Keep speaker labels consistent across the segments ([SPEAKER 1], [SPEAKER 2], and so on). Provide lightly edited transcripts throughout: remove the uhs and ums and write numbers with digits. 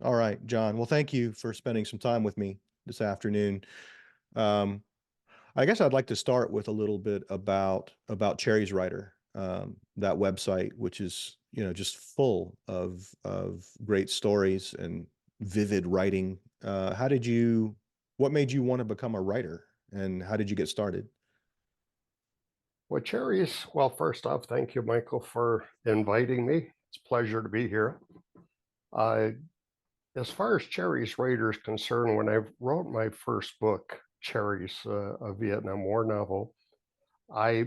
[SPEAKER 1] All right, John. Well, thank you for spending some time with me this afternoon. Um, I guess I'd like to start with a little bit about Cherries Writer, that website, which is just full of great stories and vivid writing. How did you? What made you want to become a writer, and how did you get started?
[SPEAKER 2] Well, Cherries, well, first off, thank you, Michael, for inviting me. It's a pleasure to be here. Uh, as far as Cherries Raider is concerned, when I wrote my first book, Cherries, a Vietnam War novel, I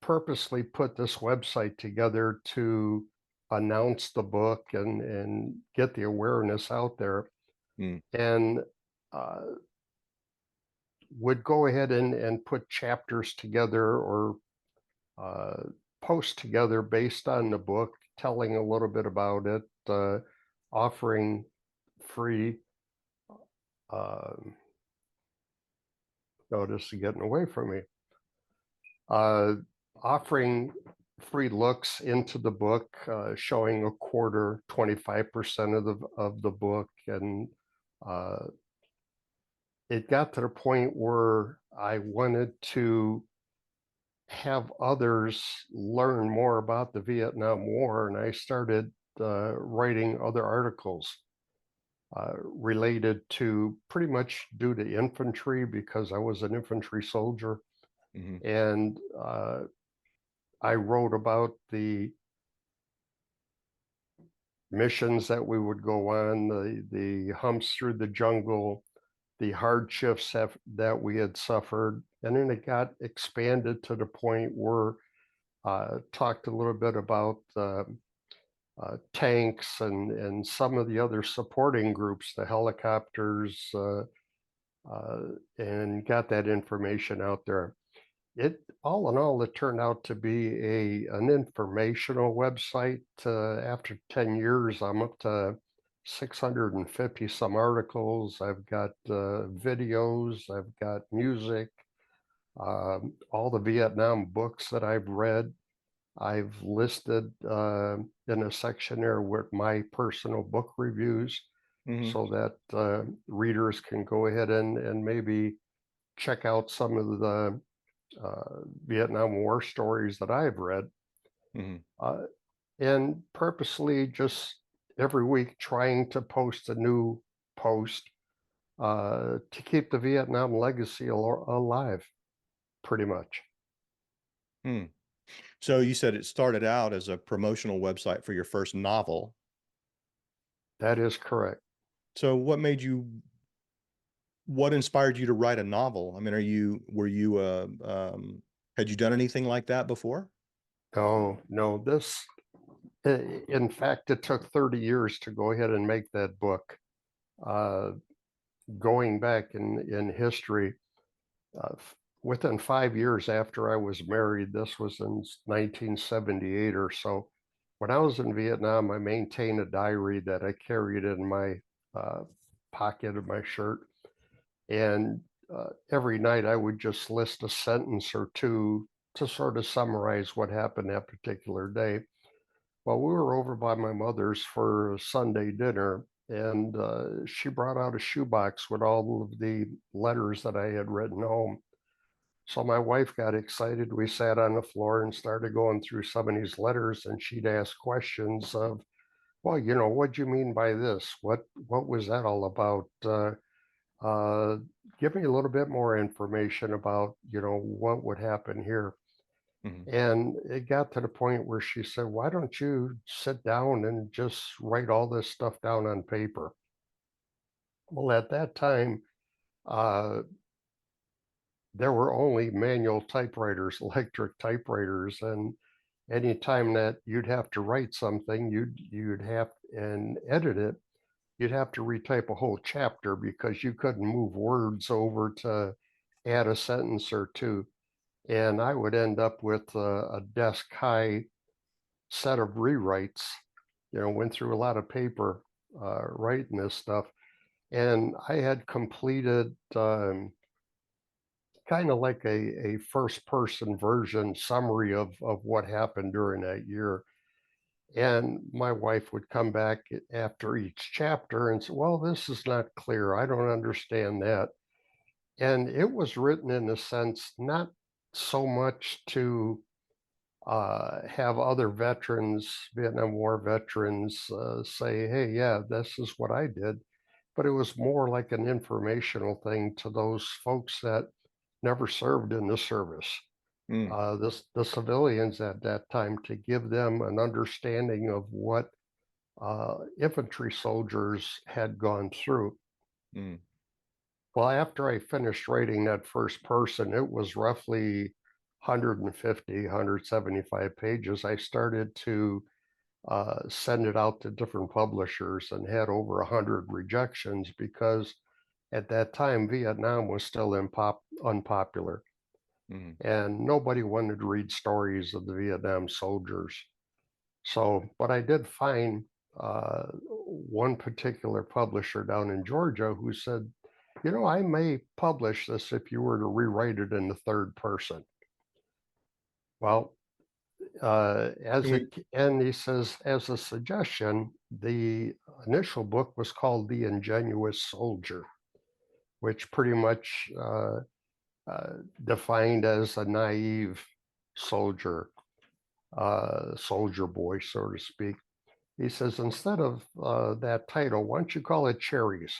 [SPEAKER 2] purposely put this website together to announce the book and get the awareness out there,
[SPEAKER 1] Mm,
[SPEAKER 2] and uh, would go ahead and put chapters together or uh, post together based on the book, telling a little bit about it, offering free. Uh, Notice getting away from me. Uh, Offering free looks into the book, showing a quarter, 25% of the book, and uh, it got to the point where I wanted to have others learn more about the Vietnam War, and I started writing other articles related to pretty much due to infantry because I was an infantry soldier,
[SPEAKER 1] mhm,
[SPEAKER 2] and I wrote about the missions that we would go on, the humps through the jungle, the hardships that we had suffered, and then it got expanded to the point where talked a little bit about tanks and some of the other supporting groups, the helicopters, and got that information out there. It all in all, it turned out to be an informational website. After 10 years, I'm up to 650 some articles. I've got videos, I've got music, all the Vietnam books that I've read. I've listed in a section there with my personal book reviews
[SPEAKER 1] mhm.
[SPEAKER 2] so that readers can go ahead and maybe check out some of the Vietnam War stories that I've read.
[SPEAKER 1] Mhm.
[SPEAKER 2] Uh, and purposely just every week trying to post a new post to keep the Vietnam legacy alive, pretty much.
[SPEAKER 1] Hmm. So you said it started out as a promotional website for your first novel.
[SPEAKER 2] That is correct.
[SPEAKER 1] So what inspired you to write a novel? I mean, were you had you done anything like that before?
[SPEAKER 2] No, no, in fact, it took 30 years to go ahead and make that book. Uh, Going back in history, within 5 years after I was married, this was in 1978 or so. When I was in Vietnam, I maintained a diary that I carried in my uh, pocket of my shirt. And every night I would just list a sentence or two to sort of summarize what happened that particular day. Well, we were over by my mother's for a Sunday dinner, and she brought out a shoebox with all of the letters that I had written home. So my wife got excited. We sat on the floor and started going through some of these letters, and she'd ask questions of, "Well, what do you mean by this? What was that all about? Uh, Give me a little bit more information about, what would happen here."
[SPEAKER 1] Mhm.
[SPEAKER 2] And it got to the point where she said, "Why don't you sit down and just write all this stuff down on paper?" Well, at that time, uh, there were only manual typewriters, electric typewriters, and anytime that you'd have to write something, you'd have and edit it, you'd have to retype a whole chapter because you couldn't move words over to add a sentence or two. And I would end up with a desk high set of rewrites. Went through a lot of paper writing this stuff, and I had completed kind of like a first person version summary of what happened during that year. And my wife would come back after each chapter and say, well, this is not clear. I don't understand that. And it was written in a sense, not so much to have other veterans, Vietnam War veterans, say, hey, yeah, this is what I did. But it was more like an informational thing to those folks that never served in the service.
[SPEAKER 1] Mm,
[SPEAKER 2] The civilians at that time, to give them an understanding of what infantry soldiers had gone through.
[SPEAKER 1] mm,
[SPEAKER 2] Well, after I finished writing that first person, it was roughly 150, 175 pages. I started to send it out to different publishers and had over 100 rejections because at that time, Vietnam was still unpopular
[SPEAKER 1] mm.
[SPEAKER 2] and nobody wanted to read stories of the Vietnam soldiers. So, but I did find one particular publisher down in Georgia who said, you know, I may publish this if you were to rewrite it in the third person. Well,
[SPEAKER 1] Can we
[SPEAKER 2] and he says, as a suggestion, the initial book was called The Ingenuous Soldier, which pretty much defined as a naive soldier, soldier boy, so to speak. He says, instead of that title, why don't you call it Cherries?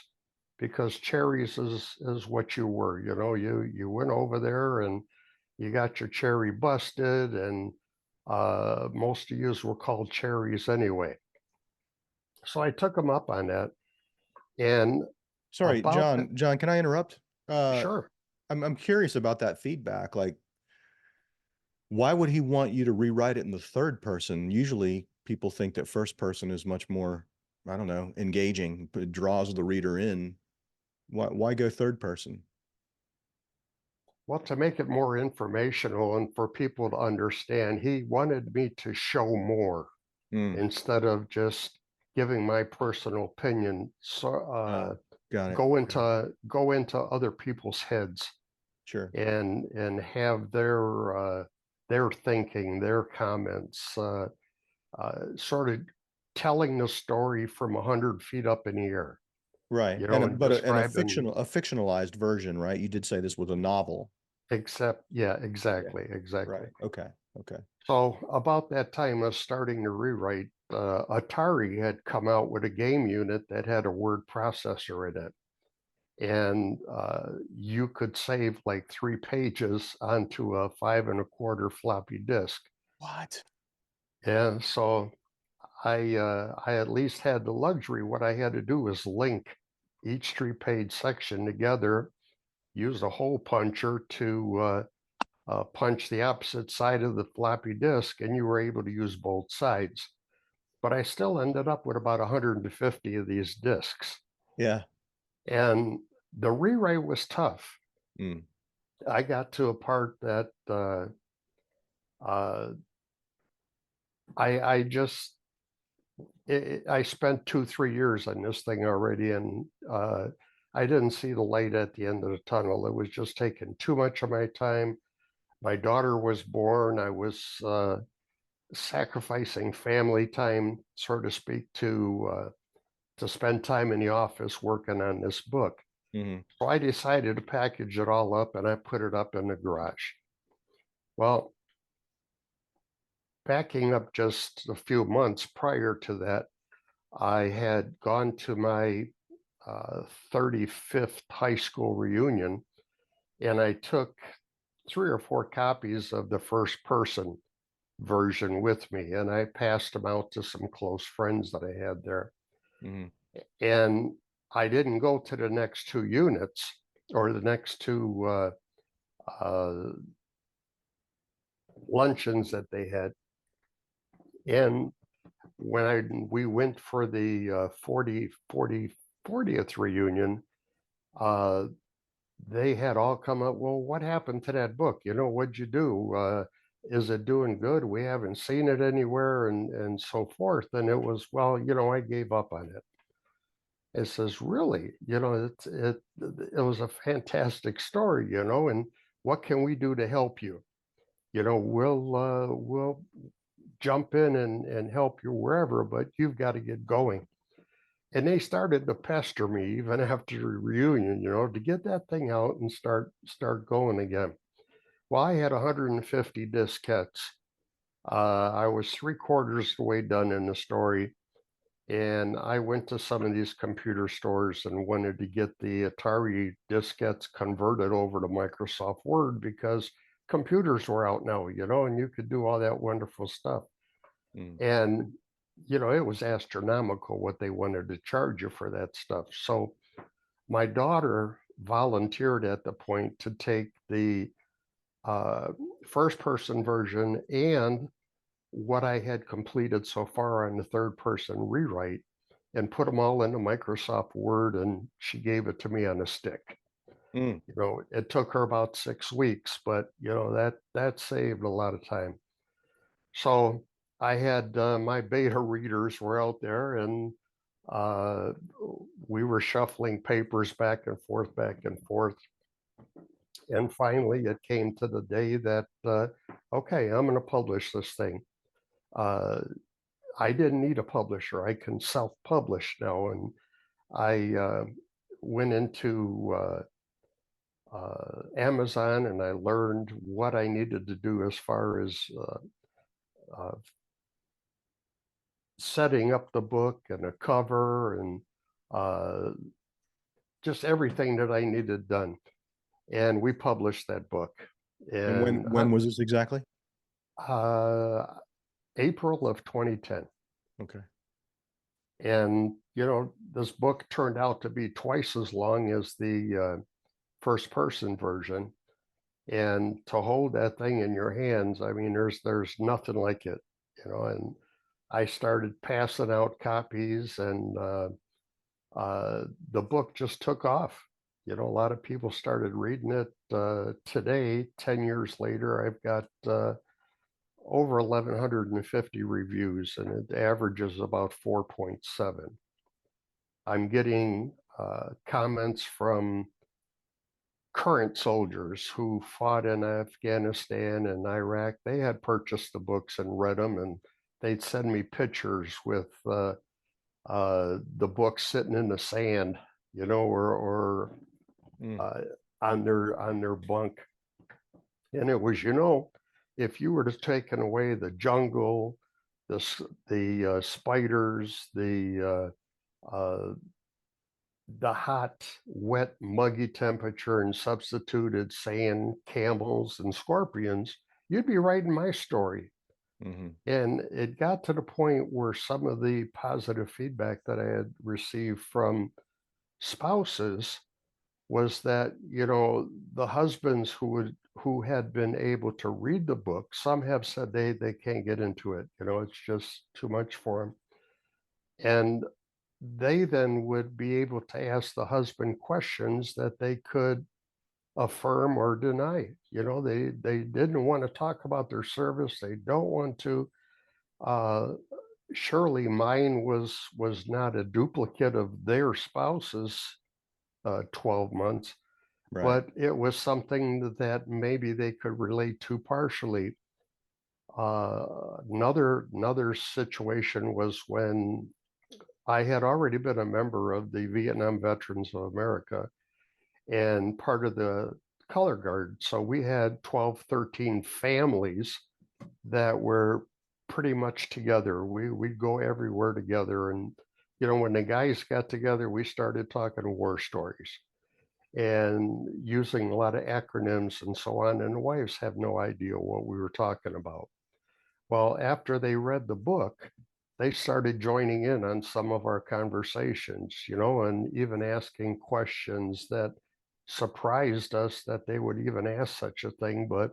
[SPEAKER 2] Because cherries is what you were. You know, you went over there and you got your cherry busted, and most of yous were called cherries anyway. So I took him up on that. And
[SPEAKER 1] Sorry,
[SPEAKER 2] about that,
[SPEAKER 1] John, can I interrupt? Uh,
[SPEAKER 2] sure.
[SPEAKER 1] I'm curious about that feedback. Like, why would he want you to rewrite it in the third person? Usually people think that first person is much more, I don't know, engaging, but it draws the reader in. Why go third person?
[SPEAKER 2] Well, to make it more informational and for people to understand, he wanted me to show more
[SPEAKER 1] Mm,
[SPEAKER 2] instead of just giving my personal opinion. So
[SPEAKER 1] got it. Okay.
[SPEAKER 2] go into other people's heads
[SPEAKER 1] Sure.
[SPEAKER 2] and have their thinking, their comments, sort of telling the story from 100 feet up in the air,
[SPEAKER 1] Right.
[SPEAKER 2] you
[SPEAKER 1] And
[SPEAKER 2] know, and
[SPEAKER 1] a
[SPEAKER 2] describing.
[SPEAKER 1] a fictionalized version, right? You did say this was a novel.
[SPEAKER 2] Except, yeah,
[SPEAKER 1] Yeah.
[SPEAKER 2] exactly, exactly.
[SPEAKER 1] Right. Okay. Okay.
[SPEAKER 2] So about that time, I was starting to rewrite. Atari had come out with a game unit that had a word processor in it, and you could save like 3 pages onto a 5 1/4 floppy disk.
[SPEAKER 1] What?
[SPEAKER 2] And so I at least had the luxury. What I had to do was link each 3 page section together, use a hole puncher to punch the opposite side of the floppy disk, and you were able to use both sides. But I still ended up with about 150 of these disks.
[SPEAKER 1] Yeah.
[SPEAKER 2] And the rewrite was tough.
[SPEAKER 1] Mm,
[SPEAKER 2] I got to a part that uh, I just I spent 2 3 years on this thing already, and I didn't see the light at the end of the tunnel. It was just taking too much of my time. My daughter was born. I was sacrificing family time, so to speak, to spend time in the office working on this book.
[SPEAKER 1] hmm.
[SPEAKER 2] So I decided to package it all up and I put it up in the garage. Well, backing up just a few months prior to that, I had gone to my 35th high school reunion and I took 3 or 4 copies of the first person version with me and I passed them out to some close friends that I had there.
[SPEAKER 1] Hmm.
[SPEAKER 2] And I didn't go to the next two units or the next two uh, luncheons that they had. And when we went for the 40th reunion, uh, they had all come up, well, what happened to that book? You know, what'd you do? Is it doing good? We haven't seen it anywhere and so forth. And it was, well, you know, I gave up on it. It says, really, you know, it was a fantastic story, you know, and what can we do to help you? You know, we'll jump in and help you wherever, but you've got to get going. And they started to pester me even after the reunion, to get that thing out and start going again. Well, I had 150 diskettes. I was three-quarters the way done in the story, and I went to some of these computer stores and wanted to get the Atari diskettes converted over to Microsoft Word because computers were out now, and you could do all that wonderful stuff.
[SPEAKER 1] Mm.
[SPEAKER 2] And, it was astronomical what they wanted to charge you for that stuff. So my daughter volunteered at the point to take the uh, first person version and what I had completed so far on the third person rewrite and put them all into Microsoft Word, and she gave it to me on a stick.
[SPEAKER 1] Mm.
[SPEAKER 2] It took her about 6 weeks, but that saved a lot of time. So I had my beta readers were out there, and uh, we were shuffling papers back and forth. And finally, it came to the day that, okay, I'm going to publish this thing. Uh, I didn't need a publisher. I can self-publish now. And I went into Amazon and I learned what I needed to do as far as uh, setting up the book and a cover and uh, just everything that I needed done. And we published that book.
[SPEAKER 1] And
[SPEAKER 2] And
[SPEAKER 1] when was this exactly?
[SPEAKER 2] uh, April of 2010.
[SPEAKER 1] Okay.
[SPEAKER 2] And, this book turned out to be twice as long as the first person version. And to hold that thing in your hands, I mean, there's nothing like it, and I started passing out copies, and the book just took off. A lot of people started reading it. Today, 10 years later, I've got over 1,150 reviews, and it averages about 4.7. I'm getting comments from current soldiers who fought in Afghanistan and Iraq. They had purchased the books and read them, and they'd send me pictures with the book sitting in the sand, or
[SPEAKER 1] Mm.
[SPEAKER 2] uh, on their bunk. And it was, if you were to taken away the jungle, the spiders, the hot, wet, muggy temperature and substituted sand, camels, and scorpions, you'd be writing my story.
[SPEAKER 1] Hmm.
[SPEAKER 2] And it got to the point where some of the positive feedback that I had received from spouses was that, the husbands who had been able to read the book, some have said they can't get into it. It's just too much for them. And they then would be able to ask the husband questions that they could affirm or deny. They didn't want to talk about their service. They don't want to. Uh, Surely mine was not a duplicate of their spouse's 12 months,
[SPEAKER 1] Right.
[SPEAKER 2] but it was something that maybe they could relate to partially. Another situation was when I had already been a member of the Vietnam Veterans of America and part of the color guard. So we had 12, 13 families that were pretty much together. We'd go everywhere together. And, when the guys got together, we started talking war stories and using a lot of acronyms and so on. And the wives have no idea what we were talking about. Well, after they read the book, they started joining in on some of our conversations, and even asking questions that surprised us that they would even ask such a thing. But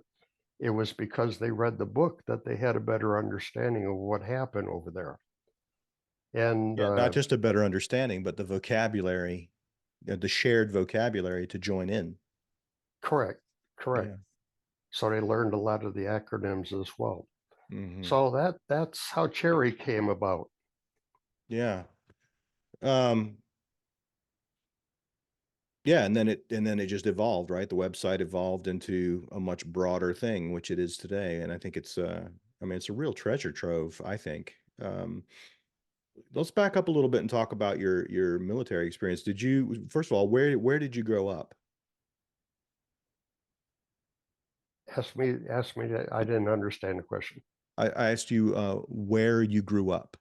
[SPEAKER 2] it was because they read the book that they had a better understanding of what happened over there. And
[SPEAKER 1] Yeah, not just a better understanding, but the vocabulary, the shared vocabulary to join in.
[SPEAKER 2] correct, correct.
[SPEAKER 1] Yeah.
[SPEAKER 2] So they learned a lot of the acronyms as well.
[SPEAKER 1] Hmm.
[SPEAKER 2] So that's how Cherry came about.
[SPEAKER 1] Yeah. Um, yeah, and then it just evolved, right? The website evolved into a much broader thing, which it is today. And I think I mean, it's a real treasure trove, I think. Let's back up a little bit and talk about your military experience. Did you, first of all, where did you grow up?
[SPEAKER 2] Ask me that. I didn't understand the question.
[SPEAKER 1] I asked you where you grew up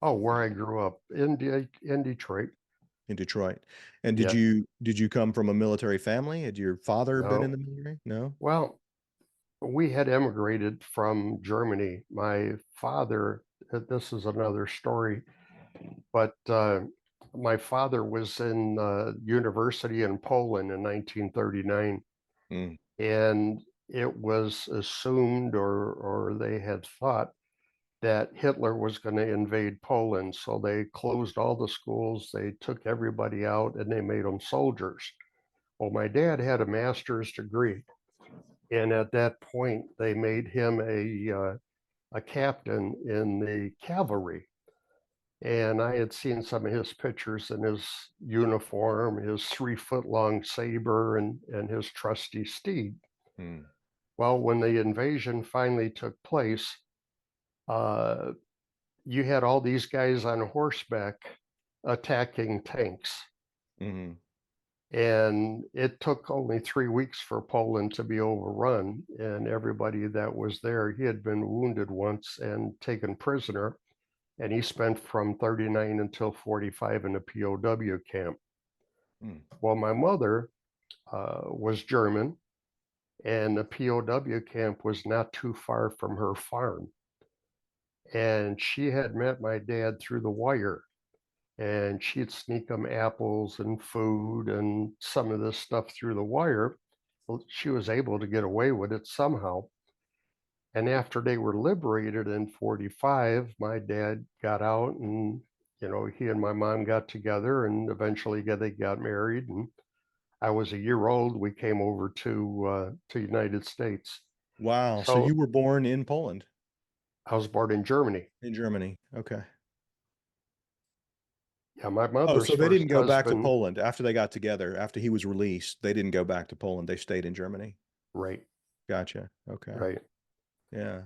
[SPEAKER 2] Oh, where I grew up in Detroit.
[SPEAKER 1] in Detroit. And
[SPEAKER 2] Yeah.
[SPEAKER 1] did you come from a military family? Had your father been in
[SPEAKER 2] No.
[SPEAKER 1] the military? No?
[SPEAKER 2] Well, we had immigrated from Germany. My father, this is another story, but my father was in university in Poland in 1939,
[SPEAKER 1] Mm,
[SPEAKER 2] and it was assumed, or they had thought, that Hitler was going to invade Poland. So they closed all the schools, they took everybody out, and they made them soldiers. Well, my dad had a master's degree, and at that point, they made him a captain in the cavalry. And I had seen some of his pictures in his uniform, his 3 foot long saber, and his trusty steed.
[SPEAKER 1] mm,
[SPEAKER 2] Well, when the invasion finally took place, uh, you had all these guys on horseback attacking tanks.
[SPEAKER 1] mm,
[SPEAKER 2] And it took only 3 weeks for Poland to be overrun. And everybody that was there, he had been wounded once and taken prisoner. And he spent from 39 until 45 in a POW camp.
[SPEAKER 1] mm,
[SPEAKER 2] Well, my mother was German, and the POW camp was not too far from her farm. And she had met my dad through the wire, and she'd sneak him apples and food and some of this stuff through the wire. Well, she was able to get away with it somehow. And after they were liberated in 45, my dad got out, and he and my mom got together, and eventually they got married. And I was a year old. We came over to United States.
[SPEAKER 1] wow. So you
[SPEAKER 2] So
[SPEAKER 1] were born in Poland,
[SPEAKER 2] I was born in Germany.
[SPEAKER 1] in Germany. Okay.
[SPEAKER 2] Yeah, my
[SPEAKER 1] Oh,
[SPEAKER 2] mother's
[SPEAKER 1] so they didn't
[SPEAKER 2] first
[SPEAKER 1] go back to
[SPEAKER 2] husband.
[SPEAKER 1] Poland after they got together, after he was released. They didn't go back to Poland. They stayed in Germany.
[SPEAKER 2] Right,
[SPEAKER 1] Gotcha. Okay.
[SPEAKER 2] right.
[SPEAKER 1] Yeah.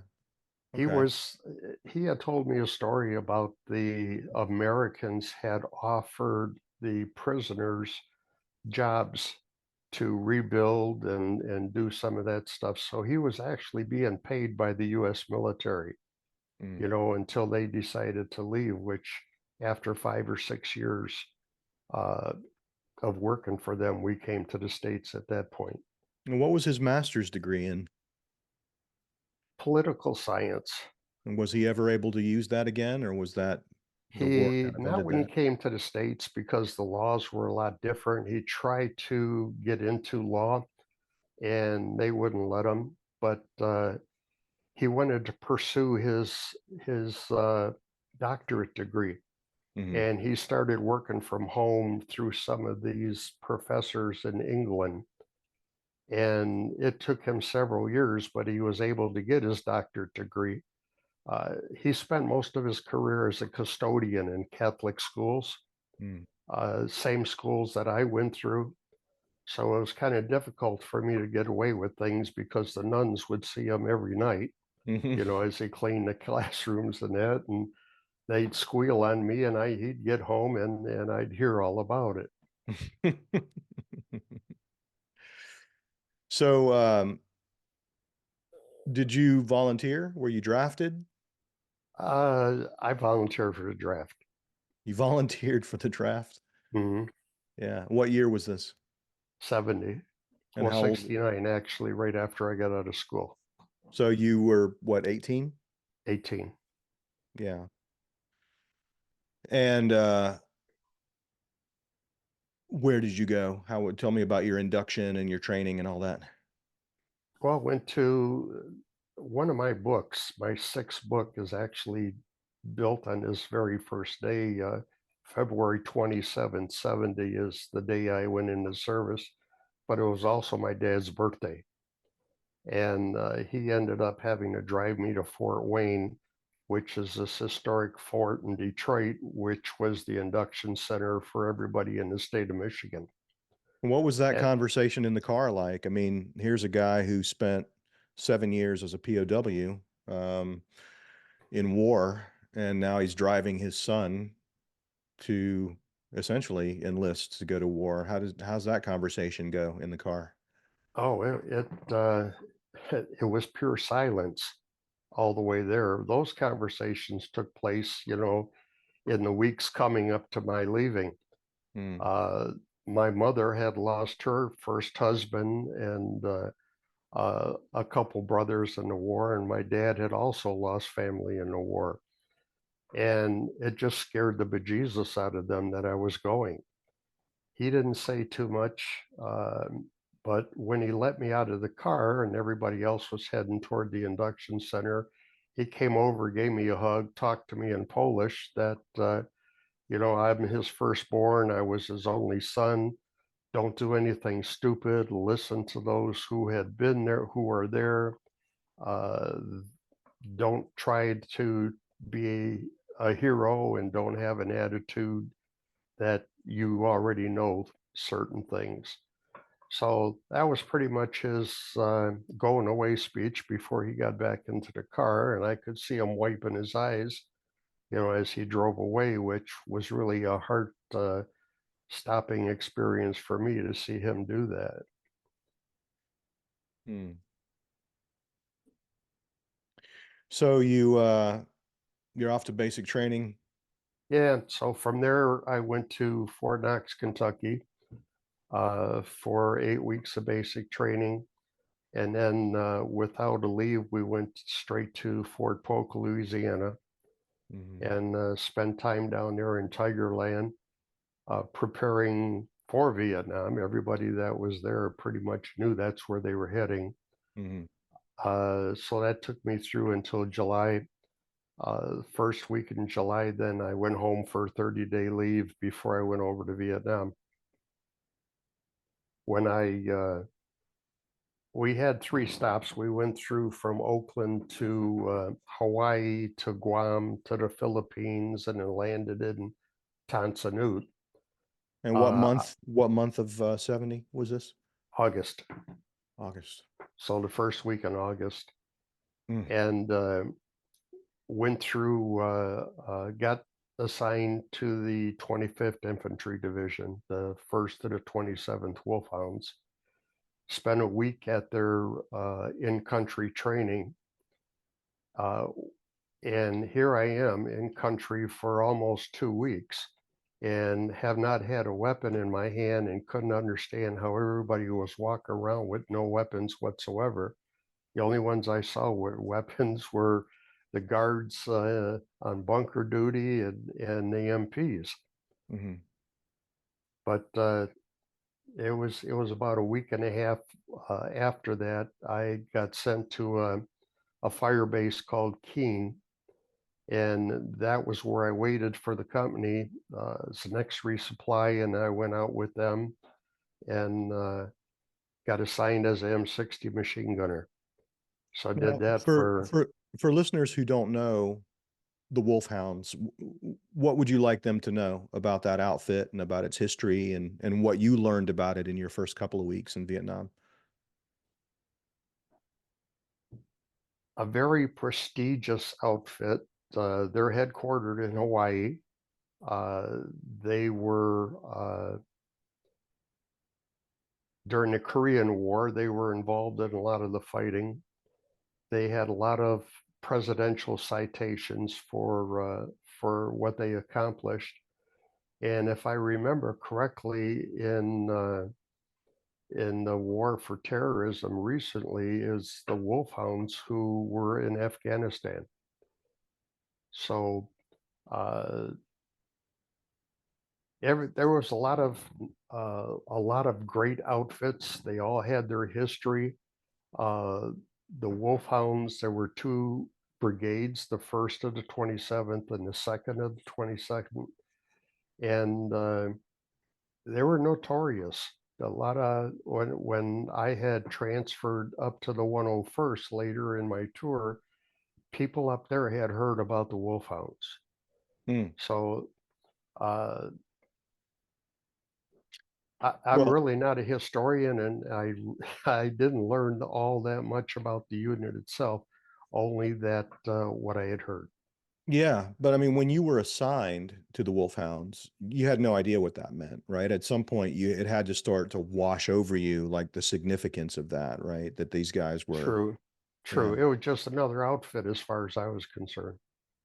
[SPEAKER 2] He
[SPEAKER 1] Okay.
[SPEAKER 2] was he had told me a story about the Americans had offered the prisoners jobs to rebuild and do some of that stuff. So he was actually being paid by the US military,
[SPEAKER 1] Mm.
[SPEAKER 2] until they decided to leave, which after 5 or 6 years uh, of working for them, we came to the States at that point.
[SPEAKER 1] And what was his master's degree in?
[SPEAKER 2] Political science.
[SPEAKER 1] And was he ever able to use that again, or was that the war
[SPEAKER 2] He
[SPEAKER 1] kind of
[SPEAKER 2] not
[SPEAKER 1] ended
[SPEAKER 2] when he
[SPEAKER 1] that?
[SPEAKER 2] came to the States because the laws were a lot different. He tried to get into law and they wouldn't let him. But he wanted to pursue his doctorate degree,
[SPEAKER 1] Hmm.
[SPEAKER 2] and he started working from home through some of these professors in England. And it took him several years, but he was able to get his doctorate degree. He spent most of his career as a custodian in Catholic schools,
[SPEAKER 1] Mm.
[SPEAKER 2] same schools that I went through. So it was kind of difficult for me to get away with things because the nuns would see him every night,
[SPEAKER 1] Hmm.
[SPEAKER 2] as he cleaned the classrooms and that, and they'd squeal on me, and he'd get home, and I'd hear all about it.
[SPEAKER 1] So, did you volunteer? Were you drafted?
[SPEAKER 2] I volunteered for the draft.
[SPEAKER 1] You volunteered for the draft?
[SPEAKER 2] Hmm.
[SPEAKER 1] Yeah. What year was this?
[SPEAKER 2] 70,
[SPEAKER 1] And
[SPEAKER 2] well,
[SPEAKER 1] how old?
[SPEAKER 2] 69 actually, right after I got out of school.
[SPEAKER 1] So you were what, 18?
[SPEAKER 2] 18.
[SPEAKER 1] Yeah. And where did you go? How would tell me about your induction and your training and all that?
[SPEAKER 2] Well, I went to one of my books. My sixth book is actually built on this very first day. February 27th, 70 is the day I went into service, but it was also my dad's birthday. And he ended up having to drive me to Fort Wayne, which is this historic fort in Detroit, which was the induction center for everybody in the state of Michigan.
[SPEAKER 1] And what was that
[SPEAKER 2] And
[SPEAKER 1] conversation in the car like? I mean, here's a guy who spent 7 years as a POW. um, in war, and now he's driving his son to essentially enlist to go to war. How's that conversation go in the car?
[SPEAKER 2] Oh, it was pure silence all the way there. Those conversations took place, in the weeks coming up to my leaving.
[SPEAKER 1] Mm,
[SPEAKER 2] Uh, my mother had lost her first husband and a couple brothers in the war, and my dad had also lost family in the war. And it just scared the bejesus out of them that I was going. He didn't say too much, but when he let me out of the car and everybody else was heading toward the induction center, he came over, gave me a hug, talked to me in Polish that, I'm his firstborn. I was his only son. Don't do anything stupid. Listen to those who had been there, who are there. Uh, don't try to be a hero and don't have an attitude that you already know certain things. So that was pretty much his going away speech before he got back into the car. And I could see him wiping his eyes, as he drove away, which was really a heart stopping experience for me to see him do that.
[SPEAKER 1] mm. So you're off to basic training.
[SPEAKER 2] Yeah. So from there, I went to Fort Knox, Kentucky for 8 weeks of basic training. And then without a leave, we went straight to Fort Polk, Louisiana,
[SPEAKER 1] Hmm.
[SPEAKER 2] and spent time down there in Tiger Land, preparing for Vietnam. Everybody that was there pretty much knew that's where they were heading.
[SPEAKER 1] Hmm.
[SPEAKER 2] So that took me through until July. First week in July, then I went home for 30-day leave before I went over to Vietnam. When I We had three stops. We went through from Oakland to Hawaii to Guam to the Philippines and then landed in Tonsanut,
[SPEAKER 1] And
[SPEAKER 2] uh,
[SPEAKER 1] what month of 70 was this?
[SPEAKER 2] August.
[SPEAKER 1] August.
[SPEAKER 2] So the first week in August.
[SPEAKER 1] Mm,
[SPEAKER 2] And went through, got assigned to the 25th Infantry Division, the 1st to the 27th Wolfhounds. Spent a week at their in-country training. Uh, and here I am in country for almost 2 weeks and have not had a weapon in my hand and couldn't understand how everybody was walking around with no weapons whatsoever. The only ones I saw with weapons were the guards on bunker duty and the MPs.
[SPEAKER 1] hmm.
[SPEAKER 2] But it was about a week and a half after that I got sent to a fire base called Keene, and that was where I waited for the company. It's the next resupply, and I went out with them and got assigned as an M60 machine gunner. So I did
[SPEAKER 1] Now,
[SPEAKER 2] that for
[SPEAKER 1] for listeners who don't know the Wolfhounds, what would you like them to know about that outfit and about its history and what you learned about it in your first couple of weeks in Vietnam?
[SPEAKER 2] a very prestigious outfit. They're headquartered in Hawaii. Uh, they were during the Korean War. They were involved in a lot of the fighting. They had a lot of presidential citations for what they accomplished. And if I remember correctly, in the war for terrorism recently, is the Wolfhounds who were in Afghanistan. So uh, there was a lot of great outfits. They all had their history. Uh, the Wolfhounds, there were two brigades, the first of the 27th and the second of the 22nd, and they were notorious. A lot of when I had transferred up to the 101st later in my tour, people up there had heard about the Wolfhounds.
[SPEAKER 1] Mm.
[SPEAKER 2] So uh, I'm
[SPEAKER 1] Well,
[SPEAKER 2] really not a historian, and I I didn't learn all that much about the unit itself. only that what I had heard.
[SPEAKER 1] Yeah, but I mean, when you were assigned to the Wolfhounds, you had no idea what that meant, right? At some point, it had to start to wash over you, like the significance of that, right? That these guys were,
[SPEAKER 2] True, true.
[SPEAKER 1] yeah,
[SPEAKER 2] It was just another outfit as far as I was concerned.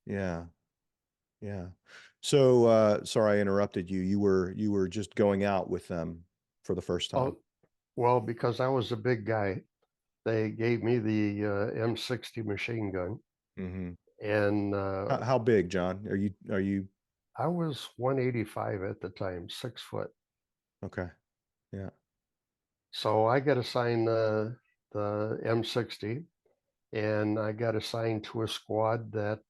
[SPEAKER 1] yeah, yeah. So, sorry I interrupted you. You were just going out with them for the first time.
[SPEAKER 2] Oh, well, because I was a big guy, they gave me the M60 machine gun,
[SPEAKER 1] Hmm.
[SPEAKER 2] and
[SPEAKER 1] How big, John? Are you
[SPEAKER 2] I was 185 at the time, 6 foot.
[SPEAKER 1] okay? Yeah.
[SPEAKER 2] So I got assigned the M60, and I got assigned to a squad that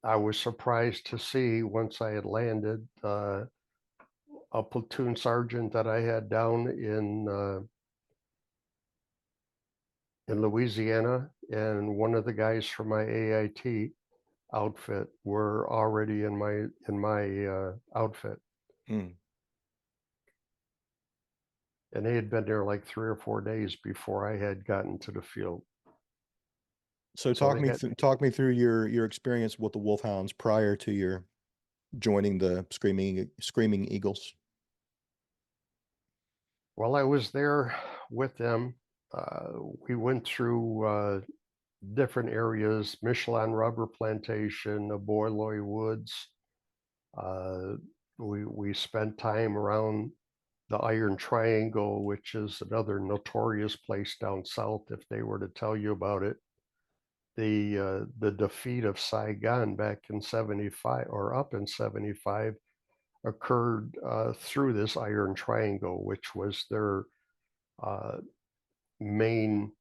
[SPEAKER 2] I was surprised to see once I had landed. A platoon sergeant that I had down in Louisiana, and one of the guys from my AIT outfit were already in my outfit,
[SPEAKER 1] Mm.
[SPEAKER 2] and they had been there like 3 or 4 days before I had gotten to the field.
[SPEAKER 1] So
[SPEAKER 2] So they had
[SPEAKER 1] talk me through your experience with the Wolfhounds prior to your joining the Screaming Eagles.
[SPEAKER 2] while I was there with them, we went through different areas: Michelin rubber plantation, the Boiloy Woods. Uh, we spent time around the Iron Triangle, which is another notorious place down south. If they were to tell you about it, the defeat of Saigon back in '75 or up in '75 occurred through this Iron Triangle, which was their uh, main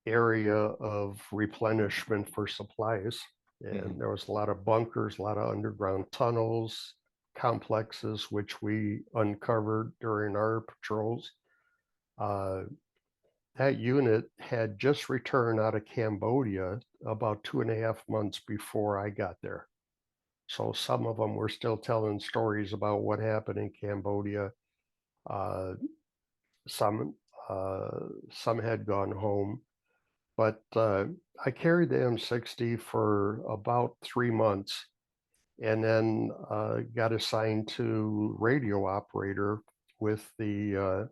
[SPEAKER 2] area of replenishment for supplies. And
[SPEAKER 1] Hmm.
[SPEAKER 2] there was a lot of bunkers, a lot of underground tunnels, complexes, which we uncovered during our patrols. Uh, that unit had just returned out of Cambodia about 2.5 months before I got there. So some of them were still telling stories about what happened in Cambodia. Uh, some some had gone home, but I carried the M60 for about 3 months, and then got assigned to radio operator with the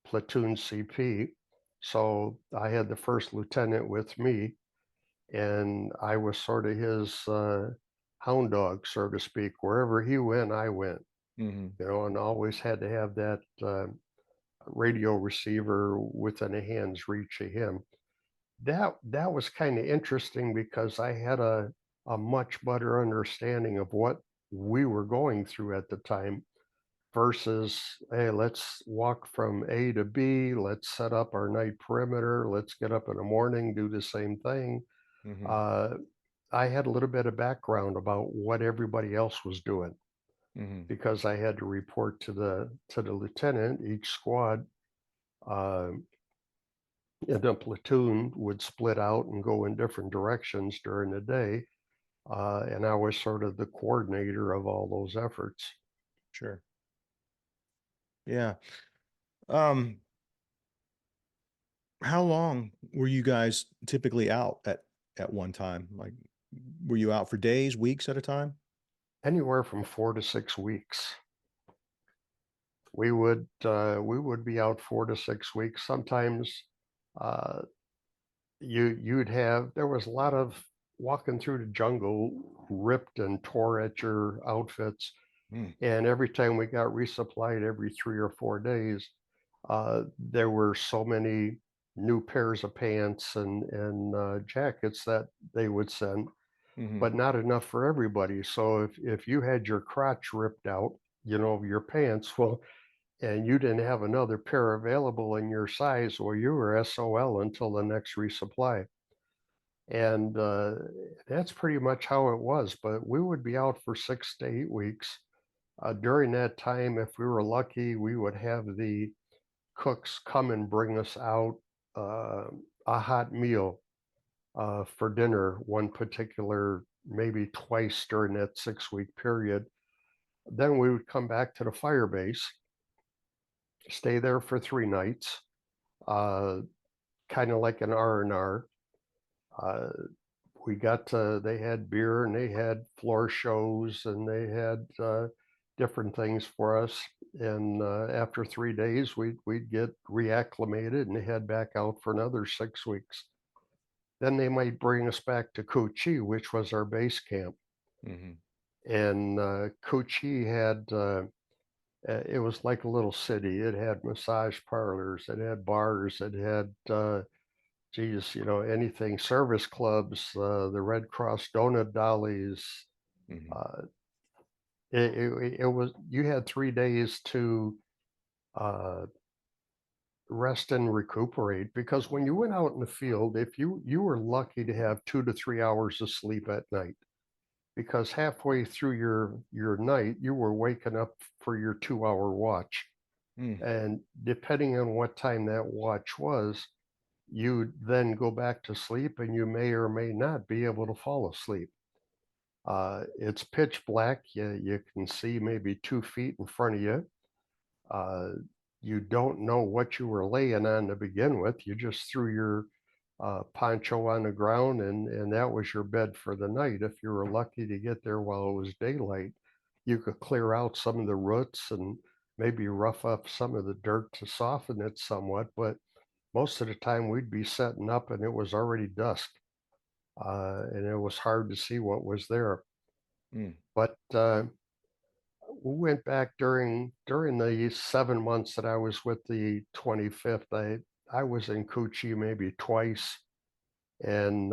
[SPEAKER 2] platoon CP. So I had the first lieutenant with me, and I was sort of his hound dog, so to speak. Wherever he went, I went,
[SPEAKER 1] Hmm.
[SPEAKER 2] and always had to have that radio receiver within a hand's reach of him. That was kind of interesting because I had a much better understanding of what we were going through at the time versus, hey, let's walk from A to B, let's set up our night perimeter, let's get up in the morning, do the same thing.
[SPEAKER 1] Hmm.
[SPEAKER 2] Uh, I had a little bit of background about what everybody else was doing
[SPEAKER 1] Hmm.
[SPEAKER 2] because I had to report to the lieutenant. Each squad uh, in a platoon would split out and go in different directions during the day, and I was sort of the coordinator of all those efforts.
[SPEAKER 1] Sure. Yeah. Um, how long were you guys typically out at one time? Like, were you out for days, weeks at a time?
[SPEAKER 2] Anywhere from 4 to 6 weeks. We would be out 4 to 6 weeks. Sometimes uh, you'd have there was a lot of walking through the jungle, ripped and tore at your outfits,
[SPEAKER 1] Mm.
[SPEAKER 2] and every time we got resupplied every 3 or 4 days, there were so many new pairs of pants and jackets that they would send,
[SPEAKER 1] Hmm.
[SPEAKER 2] but not enough for everybody. So if you had your crotch ripped out, your pants, well, and you didn't have another pair available in your size, well, you were SOL until the next resupply. And that's pretty much how it was. But we would be out for 6 to 8 weeks. During that time, if we were lucky, we would have the cooks come and bring us out uh, a hot meal for dinner one particular, maybe twice during that 6 week period. Then we would come back to the fire base, stay there for 3 nights, uh, kind of like an R&R. Uh, we got to, they had beer and they had floor shows and they had different things for us. And after 3 days, we'd get reacclimated and head back out for another 6 weeks. Then they might bring us back to Kochi, which was our base camp.
[SPEAKER 1] Hmm.
[SPEAKER 2] And Kochi had, it was like a little city. It had massage parlors, it had bars, it had, geez, anything, service clubs, the Red Cross donut dollies.
[SPEAKER 1] Hmm.
[SPEAKER 2] Uh, it was, you had 3 days to uh, rest and recuperate because when you went out in the field, if you were lucky to have 2 to 3 hours of sleep at night, because halfway through your night you were waking up for your 2 hour watch,
[SPEAKER 1] Mm.
[SPEAKER 2] and depending on what time that watch was, you then go back to sleep and you may or may not be able to fall asleep. It's pitch black. You can see maybe 2 feet in front of you. Uh, you don't know what you were laying on to begin with. You just threw your poncho on the ground, and that was your bed for the night. If you were lucky to get there while it was daylight, you could clear out some of the roots and maybe rough up some of the dirt to soften it somewhat. But most of the time, we'd be setting up and it was already dusk, and it was hard to see what was there.
[SPEAKER 1] Mm.
[SPEAKER 2] But we went back during the 7 months that I was with the 25th. I was in Kochi maybe twice, and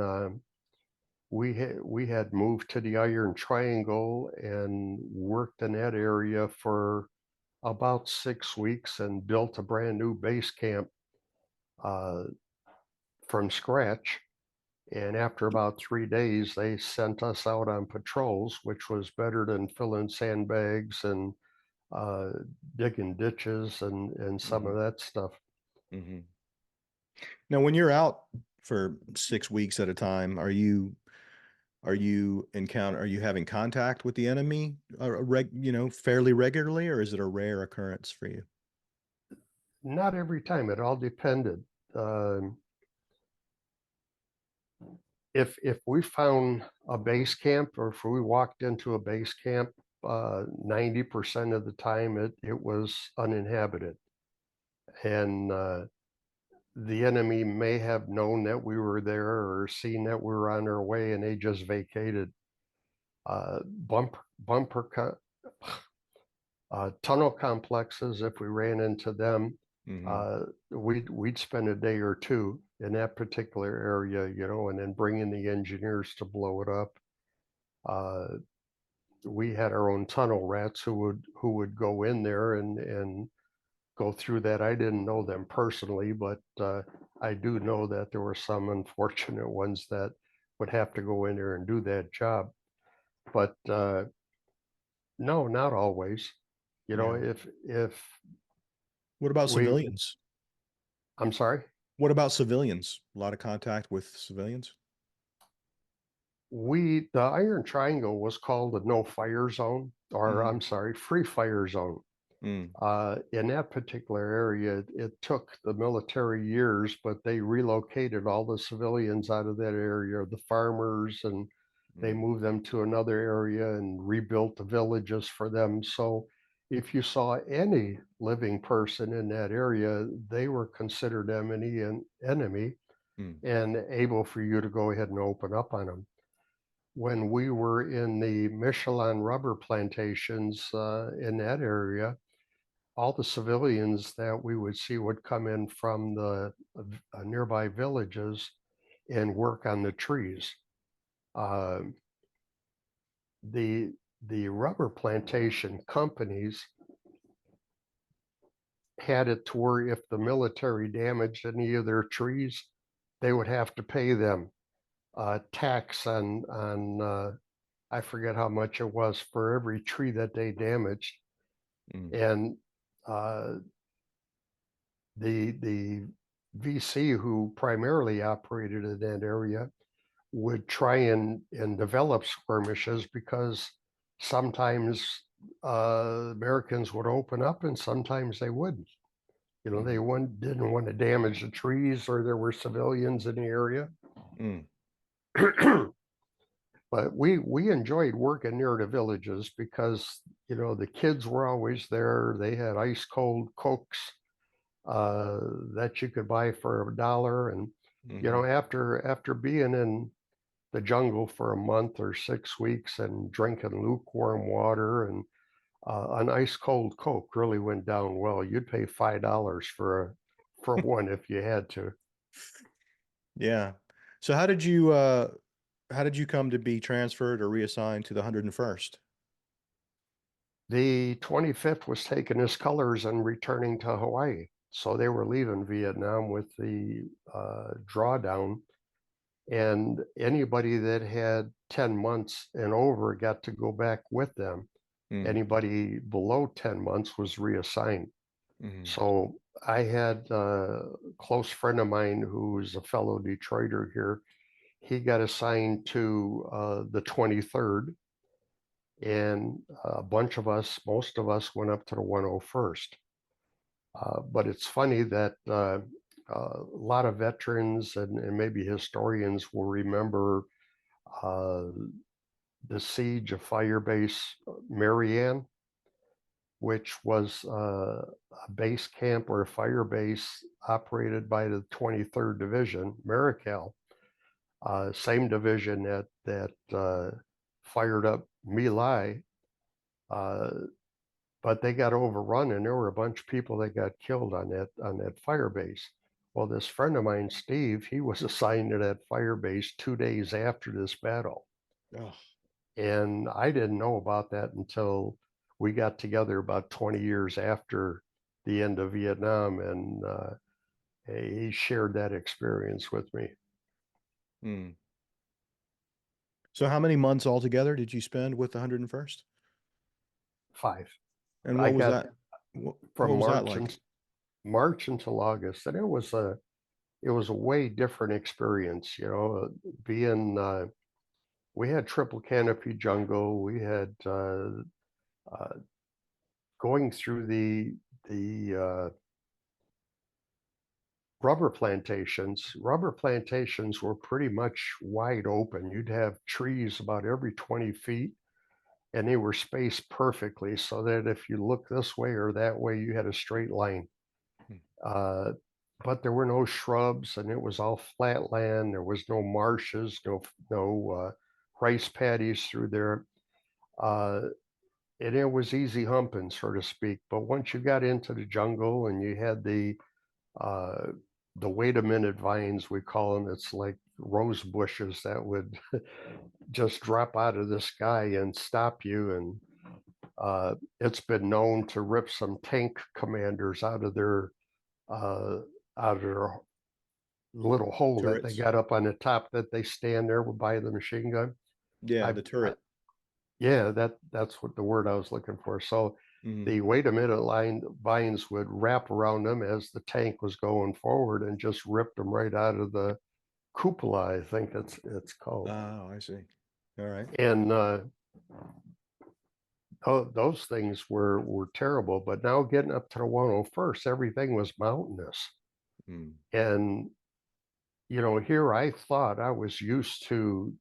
[SPEAKER 2] we had moved to the Iron Triangle and worked in that area for about 6 weeks and built a brand new base camp uh, from scratch. And after about 3 days, they sent us out on patrols, which was better than filling sandbags and uh, digging ditches and some of
[SPEAKER 1] Hmm.
[SPEAKER 2] that stuff.
[SPEAKER 1] Hmm. Now, when you're out for 6 weeks at a time, are you having contact with the enemy, fairly regularly, or is it a rare occurrence for you?
[SPEAKER 2] Not every time. It all depended. Um, if we found a base camp or if we walked into a base camp, 90% of the time it was uninhabited. And the enemy may have known that we were there or seen that we were on our way and they just vacated. Bumper tunnel complexes, if we ran into them,
[SPEAKER 1] Hmm.
[SPEAKER 2] we'd spend a day or two in that particular area, and then bring in the engineers to blow it up. Uh, we had our own tunnel rats who would go in there and go through that. I didn't know them personally, but I do know that there were some unfortunate ones that would have to go in there and do that job. But no, not always.
[SPEAKER 1] Yeah.
[SPEAKER 2] If
[SPEAKER 1] What about
[SPEAKER 2] we,
[SPEAKER 1] civilians?
[SPEAKER 2] I'm sorry.
[SPEAKER 1] What about civilians? A lot of contact with civilians?
[SPEAKER 2] The Iron Triangle was called a no fire zone, or
[SPEAKER 1] Hmm.
[SPEAKER 2] I'm sorry, free fire zone.
[SPEAKER 1] Mm.
[SPEAKER 2] In that particular area, it took the military years, but they relocated all the civilians out of that area, the farmers, and they
[SPEAKER 1] Mm.
[SPEAKER 2] moved them to another area and rebuilt the villages for them. So if you saw any living person in that area, they were considered enemy
[SPEAKER 1] Mm.
[SPEAKER 2] and able for you to go ahead and open up on them. When we were in the Michelin rubber plantations in that area, all the civilians that we would see would come in from the nearby villages and work on the trees. Uh, the the rubber plantation companies had it to where if the military damaged any of their trees, they would have to pay them tax on I forget how much it was for every tree that they damaged.
[SPEAKER 1] Mm.
[SPEAKER 2] And uh, the VC who primarily operated in that area would try and develop skirmishes because sometimes Americans would open up and sometimes they wouldn't. They
[SPEAKER 1] Mm.
[SPEAKER 2] didn't want to damage the trees or there were civilians in the area.
[SPEAKER 1] Mm.
[SPEAKER 2] But we enjoyed working near the villages because, you know, the kids were always there. They had ice cold Cokes uh, that you could buy for $1. And, you
[SPEAKER 1] Hmm.
[SPEAKER 2] know, after being in the jungle for a month or 6 weeks and drinking lukewarm water and an ice cold Coke really went down well. You'd pay $5 for one if you had to.
[SPEAKER 1] Yeah. So how did you come to be transferred or reassigned to the 101st?
[SPEAKER 2] The 25th was taking his colors and returning to Hawaii. So they were leaving Vietnam with the drawdown, and anybody that had 10 months and over got to go back with them.
[SPEAKER 1] Mm.
[SPEAKER 2] Anybody below 10 months was reassigned.
[SPEAKER 1] Hmm.
[SPEAKER 2] So I had a close friend of mine who's a fellow Detroiter here. He got assigned to the 23rd, and a bunch of us, most of us, went up to the 101st. But it's funny that a lot of veterans and maybe historians will remember uh, the siege of Firebase Marianne, which was a base camp or a fire base operated by the 23rd Division, Marical, same division that fired up My Lai, uh, but they got overrun, and there were a bunch of people that got killed on that fire base. Well, this friend of mine, Steve, he was assigned to that fire base 2 days after this battle.
[SPEAKER 1] Oh.
[SPEAKER 2] And I didn't know about that until we got together about 20 years after the end of Vietnam, and he shared that experience with me.
[SPEAKER 1] Mm. So how many months altogether did you spend with the 101st?
[SPEAKER 2] 5.
[SPEAKER 1] And
[SPEAKER 2] I
[SPEAKER 1] what was
[SPEAKER 2] got
[SPEAKER 1] that?
[SPEAKER 2] from
[SPEAKER 1] What was that like?
[SPEAKER 2] March until August, and it was a way different experience. You know, being we had triple canopy jungle, we had uh, going through the rubber plantations. Rubber plantations were pretty much wide open. You'd have trees about every 20 feet, and they were spaced perfectly so that if you look this way or that way, you had a straight line.
[SPEAKER 1] Hmm.
[SPEAKER 2] Uh, but there were no shrubs, and it was all flat land. There was no marshes, no rice paddies through there. Uh, and it was easy humping, so to speak. But once you got into the jungle and you had uh, the wait a minute vines, we call them. It's like rose bushes that would just drop out of the sky and stop you. And it's been known to rip some tank commanders uh, out of their little hole that they
[SPEAKER 1] Turrets.
[SPEAKER 2] got up on the top that they stand there by the machine gun.
[SPEAKER 1] Yeah,
[SPEAKER 2] I,
[SPEAKER 1] the
[SPEAKER 2] I
[SPEAKER 1] turret.
[SPEAKER 2] yeah, that's what the word I was looking for. So
[SPEAKER 1] Mm.
[SPEAKER 2] the wait a minute line vines would wrap around them as the tank was going forward and just rip them right out of the cupola, I think it's called.
[SPEAKER 1] Oh, I see. All right.
[SPEAKER 2] And those things were terrible. But now getting up to the 101st, everything was mountainous.
[SPEAKER 1] Mm.
[SPEAKER 2] And you know, here I thought I was used to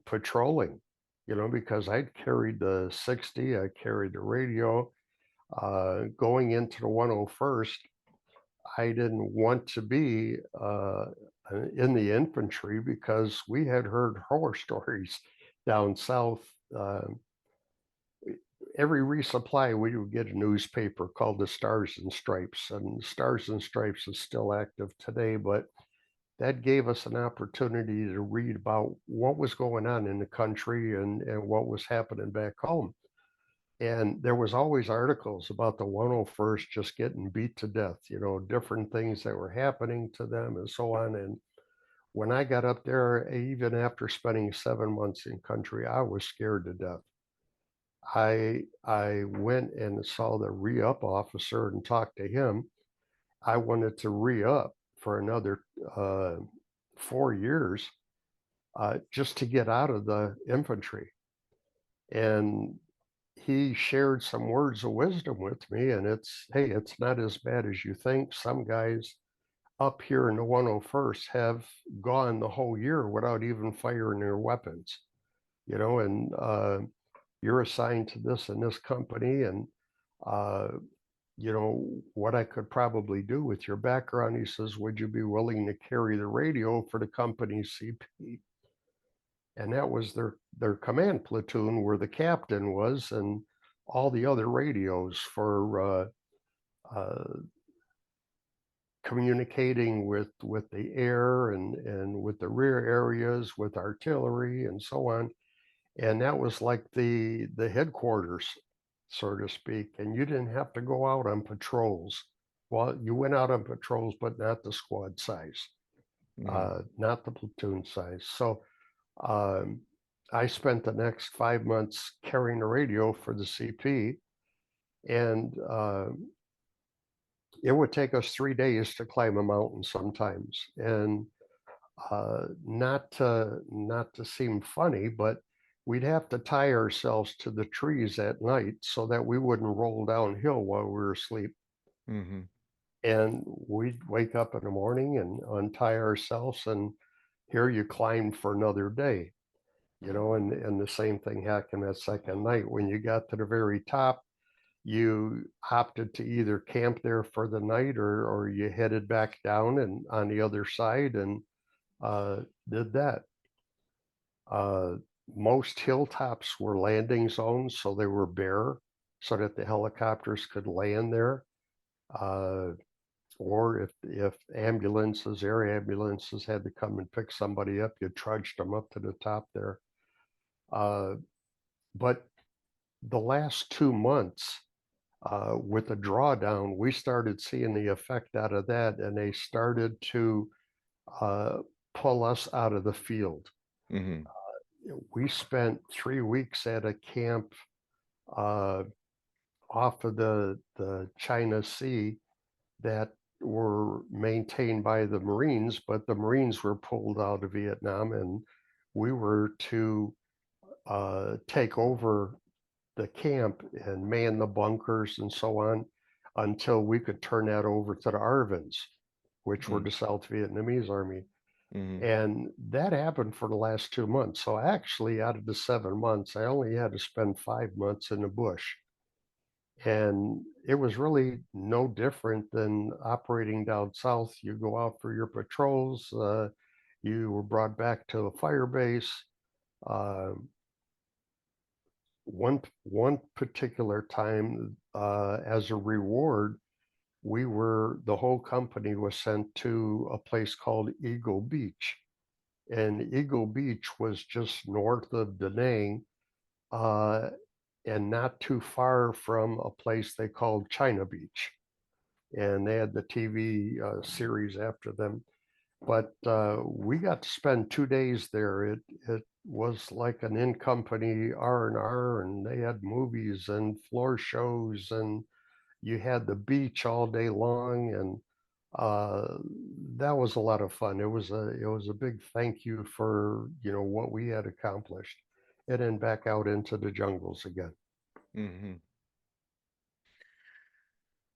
[SPEAKER 2] patrolling, you know, because I'd carried the 60, I carried the radio. Going into the 101st, I didn't want to be in the infantry because we had heard horror stories down south. Uh, every resupply, we would get a newspaper called the Stars and Stripes, and Stars and Stripes is still active today, but that gave us an opportunity to read about what was going on in the country and what was happening back home. And there was always articles about the 101st just getting beat to death, you know, different things that were happening to them and so on. And when I got up there, even after spending 7 months in country, I was scared to death. I went and saw the re-up officer and talked to him. I wanted to re-up for another 4 years just to get out of the infantry. And he shared some words of wisdom with me. And it's, hey, it's not as bad as you think. Some guys up here in the 101st have gone the whole year without even firing their weapons, and you're assigned to this and this company, and uh, what I could probably do with your background. He says, would you be willing to carry the radio for the company's CP? And that was their command platoon, where the captain was, and all the other radios for uh, communicating with the air and with the rear areas, with artillery and so on. And that was like the headquarters, so to speak. And you didn't have to go out on patrols. Well, you went out on patrols, but not the squad size,
[SPEAKER 1] Mhm.
[SPEAKER 2] not the platoon size. So um, I spent the next 5 months carrying the radio for the CP, and it would take us 3 days to climb a mountain sometimes. And not to seem funny, but we'd have to tie ourselves to the trees at night so that we wouldn't roll downhill while we were asleep.
[SPEAKER 1] Mhm.
[SPEAKER 2] And we'd wake up in the morning and untie ourselves, and here you climb for another day, and the same thing happened that second night. When you got to the very top, you opted to either camp there for the night, or you headed back down and on the other side and uh, did that. Uh, most hilltops were landing zones, so they were bare, so that the helicopters could land there. Uh, or if ambulances, air ambulances, had to come and pick somebody up, you trudged them up to the top there. Uh, but the last 2 months, with the drawdown, we started seeing the effect out of that, and they started to uh, pull us out of the field.
[SPEAKER 1] Mhm.
[SPEAKER 2] We spent 3 weeks at a camp uh, off of the China Sea that were maintained by the Marines, but the Marines were pulled out of Vietnam, and we were to take over the camp and man the bunkers and so on until we could turn that over to the Arvins, which were
[SPEAKER 1] Mm.
[SPEAKER 2] the South Vietnamese Army.
[SPEAKER 1] Mhm.
[SPEAKER 2] And that happened for the last 2 months. So actually, out of the 7 months, I only had to spend 5 months in the bush. And it was really no different than operating down south. You go out for your patrols, you were brought back to a fire base. Uh, one particular time, as a reward, the whole company was sent to a place called Eagle Beach. And Eagle Beach was just north of Da Nang, uh, and not too far from a place they called China Beach. And they had the TV series after them. But we got to spend 2 days there. It was like an in company R&R, and they had movies and floor shows, and you had the beach all day long, and uh, that was a lot of fun. It was a big thank you for what we had accomplished, and then back out into the jungles again.
[SPEAKER 1] Mhm.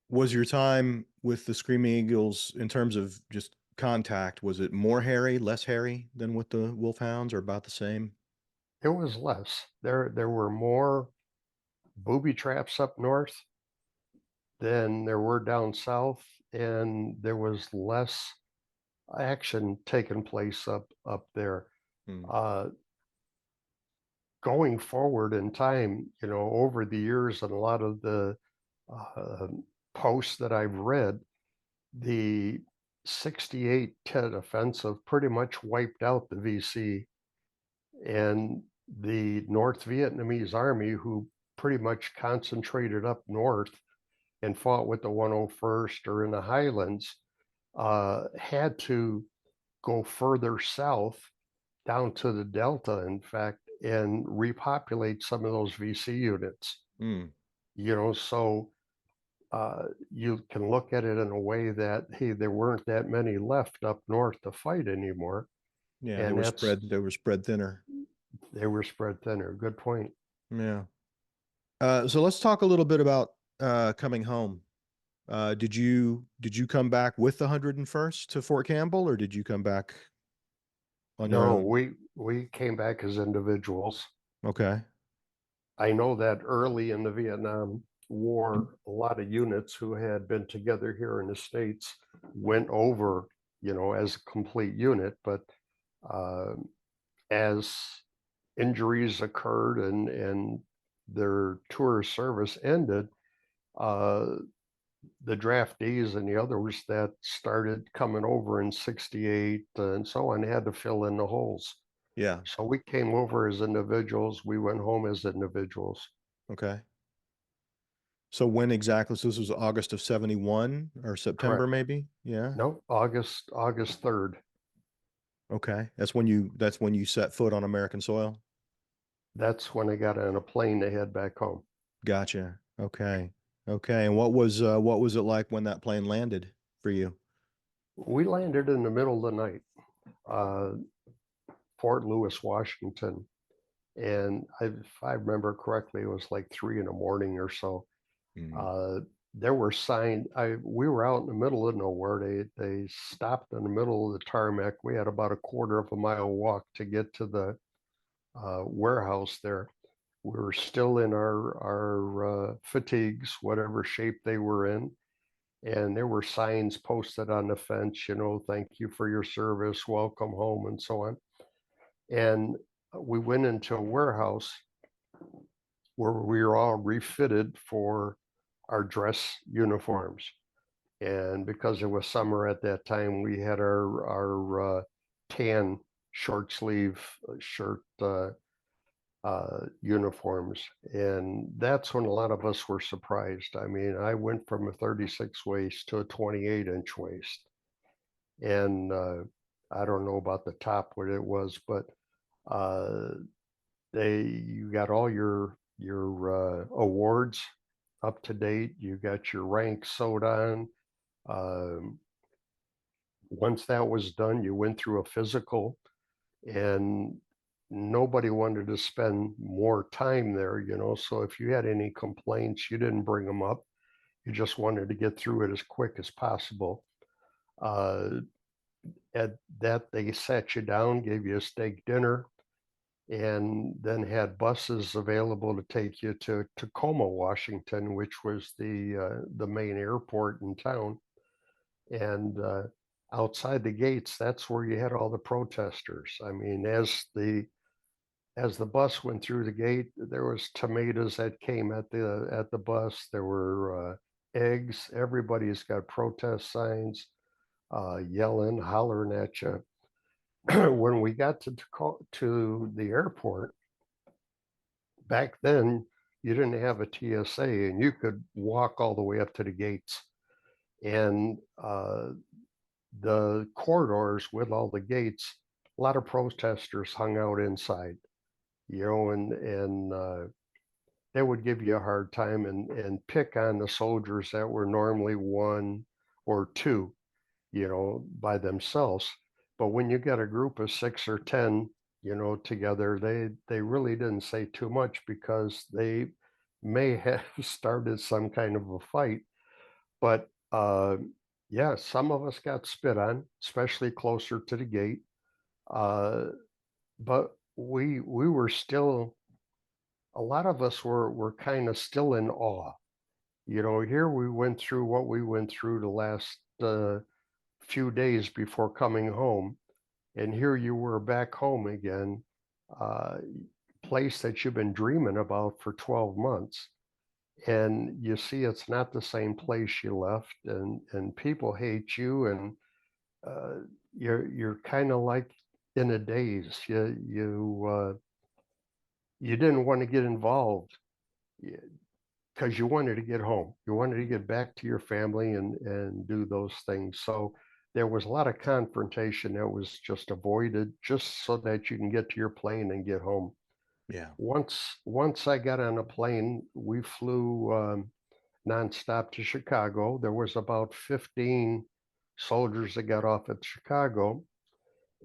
[SPEAKER 1] Was your time with the Screaming Eagles, in terms of just contact, was it more hairy, less hairy than with the Wolfhounds, or about the same?
[SPEAKER 2] It was less. There were more booby traps up north than there were down south, and there was less action taking place up there.
[SPEAKER 1] Mm.
[SPEAKER 2] Uh, Going forward in time, over the years, and a lot of the uh, posts that I've read, the 68 Tet offensive pretty much wiped out the VC, and the North Vietnamese army, who pretty much concentrated up north and fought with the 101st or in the highlands, had to go further south down to the Delta, in fact, and repopulate some of those VC units.
[SPEAKER 1] Mm.
[SPEAKER 2] So you can look at it in a way that, hey, there weren't that many left up north to fight anymore,
[SPEAKER 1] Yeah,
[SPEAKER 2] and
[SPEAKER 1] they were spread thinner.
[SPEAKER 2] they were spread thinner. Good point.
[SPEAKER 1] Yeah. So let's talk a little bit about coming home. Did you come back with the 101st to Fort Campbell, or did you come back on your
[SPEAKER 2] No,
[SPEAKER 1] own?
[SPEAKER 2] we came back as individuals.
[SPEAKER 1] Okay.
[SPEAKER 2] I know that early in the Vietnam War, a lot of units who had been together here in the States went over, as a complete unit. But uh, as injuries occurred and their tour service ended, uh, the draftees and the others that started coming over in 68 and so on had to fill in the holes.
[SPEAKER 1] Yeah.
[SPEAKER 2] So we came over as individuals. We went home as individuals.
[SPEAKER 1] Okay. So when exactly? So this was August of 71 or September,
[SPEAKER 2] Correct.
[SPEAKER 1] maybe? Yeah.
[SPEAKER 2] No, August 3rd.
[SPEAKER 1] Okay. That's when you set foot on American soil.
[SPEAKER 2] That's when I got on a plane to head back home.
[SPEAKER 1] Gotcha. Okay. Okay. And what was it like when that plane landed for you?
[SPEAKER 2] We landed in the middle of the night, uh, Fort Lewis, Washington. And if I remember correctly, it was like 3 in the morning or so.
[SPEAKER 1] Mm.
[SPEAKER 2] Uh, there were signs. We were out in the middle of nowhere. They stopped in the middle of the tarmac. We had about a quarter of a mile walk to get to the warehouse there. We were still in our fatigues, whatever shape they were in, and there were signs posted on the fence. Thank you for your service, welcome home, and so on. And we went into a warehouse where we were all refitted for our dress uniforms. And because it was summer at that time, we had our tan short sleeve shirt uniforms. And that's when a lot of us were surprised. I mean, I went from a 36 waist to a 28-inch waist. And I don't know about the top what it was, but uh, you got all your awards up to date. You got your rank sewed on. Um, Once that was done, you went through a physical, and nobody wanted to spend more time there. So if you had any complaints, you didn't bring them up. You just wanted to get through it as quick as possible. Uh, at that, they sat you down, gave you a steak dinner, and then had buses available to take you to Tacoma, Washington, which was the main airport in town. And outside the gates, that's where you had all the protesters. I mean, as the bus went through the gate, there was tomatoes that came at the bus. There were eggs. Everybody's got protest signs, yelling, hollering at you. When we got to the airport, back then you didn't have a TSA, and you could walk all the way up to the gates. And the corridors with all the gates, a lot of protesters hung out inside, and they would give you a hard time and pick on the soldiers that were normally one or two, by themselves. But when you got a group of 6 or 10, together, they really didn't say too much because they may have started some kind of a fight. But yeah, some of us got spit on, especially closer to the gate. Uh, but we were still, a lot of us were kind of still in awe. Here we went through what we went through the last few days before coming home, and here you were back home again, uh, place that you've been dreaming about for 12 months. And you see it's not the same place you left, and people hate you, and uh, you're kind of like in a daze. You didn't want to get involved because you wanted to get home. You wanted to get back to your family and do those things. So there was a lot of confrontation that was just avoided, just so that you can get to your plane and get home.
[SPEAKER 1] Yeah.
[SPEAKER 2] Once I got on a plane, we flew nonstop to Chicago. There was about 15 soldiers that got off at Chicago,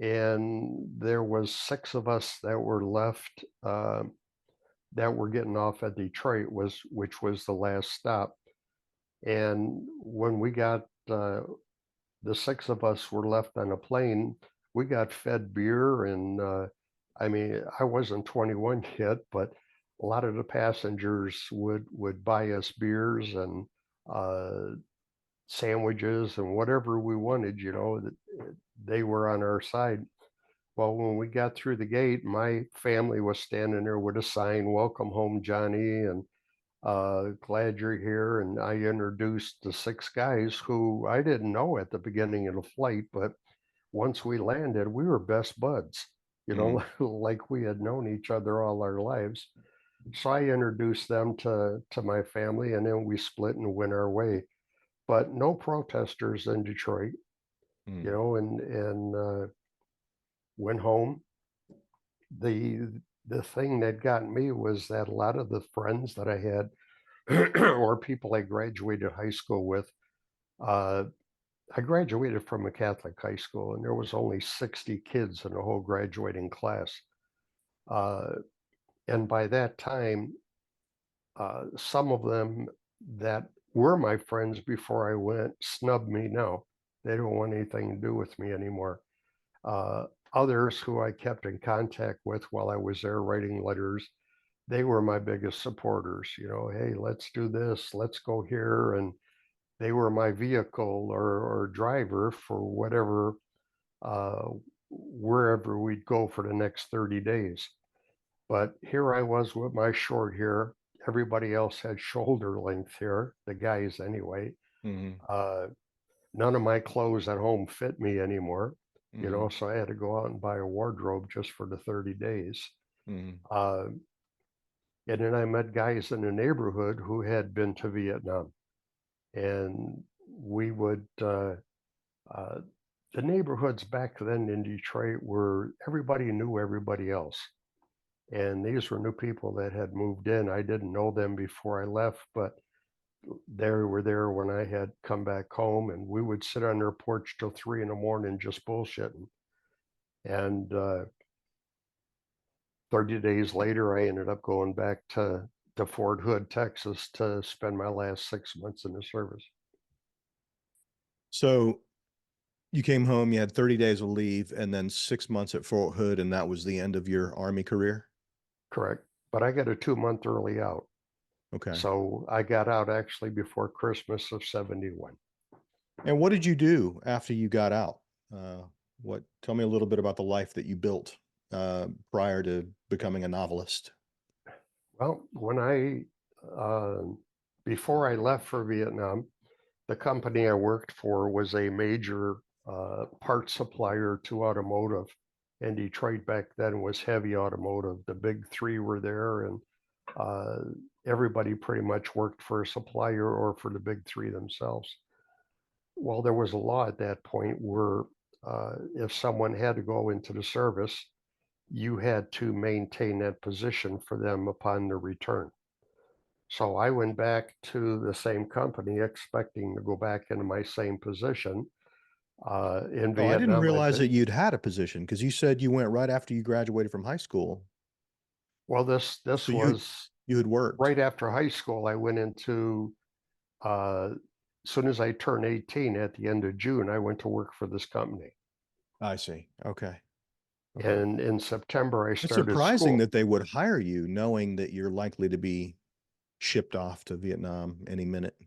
[SPEAKER 2] and there was 6 of us that were left, that were getting off at Detroit, which was the last stop. And when we got the six of us were left on a plane, we got fed beer and I mean, I wasn't 21 yet, but a lot of the passengers would buy us beers and uh, sandwiches and whatever we wanted, you know, they were on our side. Well, when we got through the gate, my family was standing there with a sign, "Welcome home, Johnny," and glad you're here. And I introduced the six guys who I didn't know at the beginning of the flight, but once we landed, we were best buds, you know,
[SPEAKER 1] Mm,
[SPEAKER 2] like we had known each other all our lives. So I introduced them to my family, and then we split and went our way. But no protesters in Detroit, you
[SPEAKER 1] mm,
[SPEAKER 2] know, and went home. The thing that got me was that a lot of the friends that I had or people I graduated high school with, uh, I graduated from a Catholic high school, and there was only 60 kids in the whole graduating class. Uh, and by that time, some of them that were my friends before I went snubbed me now. They don't want anything to do with me anymore. Others who I kept in contact with while I was there writing letters, they were my biggest supporters. You know, hey, let's do this, let's go here. And they were my vehicle or driver for whatever, uh, wherever we'd go for the next 30 days. But here I was with my short hair. Everybody else had shoulder length hair, the guys anyway.
[SPEAKER 1] mhm,
[SPEAKER 2] Uh, None of my clothes at home fit me anymore, you know,
[SPEAKER 1] mhm,
[SPEAKER 2] so I had to go out and buy a wardrobe just for the 30 days.
[SPEAKER 1] mhm.
[SPEAKER 2] Uh, and then I met guys in the neighborhood who had been to Vietnam. And we would, uh, the neighborhoods back then in Detroit were everybody knew everybody else. And these were new people that had moved in. I didn't know them before I left, but they were there when I had come back home, and we would sit on their porch till 3 in the morning just bullshitting. And 30 days later, I ended up going back to Fort Hood, Texas, to spend my last 6 months in the service.
[SPEAKER 1] So you came home, you had 30 days of leave, and then 6 months at Fort Hood, and that was the end of your Army career?
[SPEAKER 2] Correct. But I got a 2 month early out.
[SPEAKER 1] Okay.
[SPEAKER 2] So I got out actually before Christmas of 71.
[SPEAKER 1] And what did you do after you got out? Tell me a little bit about the life that you built prior to becoming a novelist.
[SPEAKER 2] Well, uh, before I left for Vietnam, the company I worked for was a major part supplier to automotive. And Detroit back then was heavy automotive. The big three were there, and uh, everybody pretty much worked for a supplier or for the big three themselves. Well, there was a law at that point where if someone had to go into the service, you had to maintain that position for them upon their return. So I went back to the same company expecting to go back into my same position. In
[SPEAKER 1] Oh, I didn't
[SPEAKER 2] Vietnam, I'd
[SPEAKER 1] realize that
[SPEAKER 2] been,
[SPEAKER 1] you'd had a position because you said you went right after you graduated from high school.
[SPEAKER 2] well, this
[SPEAKER 1] So
[SPEAKER 2] was
[SPEAKER 1] you had worked.
[SPEAKER 2] right after high school. I went into, as soon as I turned 18 at the end of June, I went to work for this company.
[SPEAKER 1] I see. Okay. Okay.
[SPEAKER 2] And in September, I
[SPEAKER 1] It's
[SPEAKER 2] started
[SPEAKER 1] surprising
[SPEAKER 2] school.
[SPEAKER 1] that they would hire you knowing that you're likely to be shipped off to Vietnam any minute.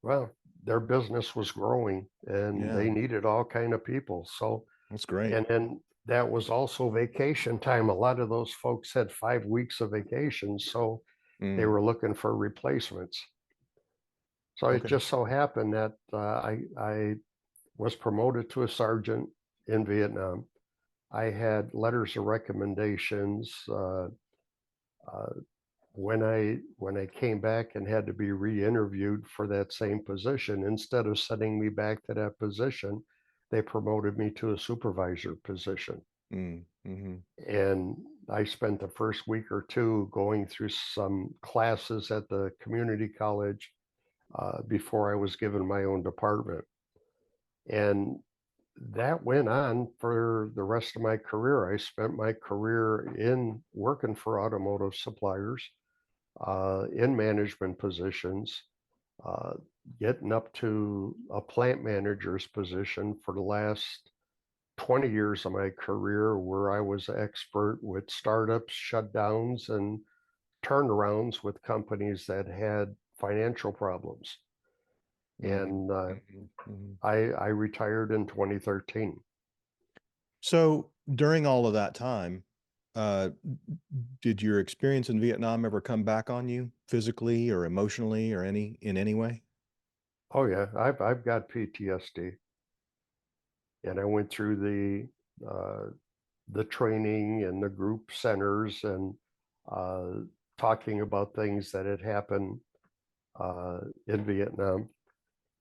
[SPEAKER 2] Well, their business was growing and they
[SPEAKER 1] Yeah,
[SPEAKER 2] needed all kind of people. So,
[SPEAKER 1] that's great.
[SPEAKER 2] and then that was also vacation time. A lot of those folks had 5 weeks of vacation, so they
[SPEAKER 1] Mm,
[SPEAKER 2] were looking for replacements. So it
[SPEAKER 1] okay.
[SPEAKER 2] just so happened that I was promoted to a sergeant in Vietnam. I had letters of recommendations. Uh, when I came back and had to be re-interviewed for that same position, instead of sending me back to that position, they promoted me to a supervisor position.
[SPEAKER 1] Mm, mhm.
[SPEAKER 2] And I spent the first week or two going through some classes at the community college before I was given my own department. And that went on for the rest of my career. I spent my career in working for automotive suppliers in management positions. Uh, getting up to a plant manager's position for the last 20 years of my career, where I was expert with startups, shutdowns, and turnarounds with companies that had financial problems.
[SPEAKER 1] Mhm,
[SPEAKER 2] And
[SPEAKER 1] mhm, mhm.
[SPEAKER 2] I retired in 2013.
[SPEAKER 1] So during all of that time, uh, did your experience in Vietnam ever come back on you physically or emotionally or in any way?
[SPEAKER 2] Oh yeah, I've got PTSD, and I went through the training and the group centers and uh, talking about things that had happened in Vietnam.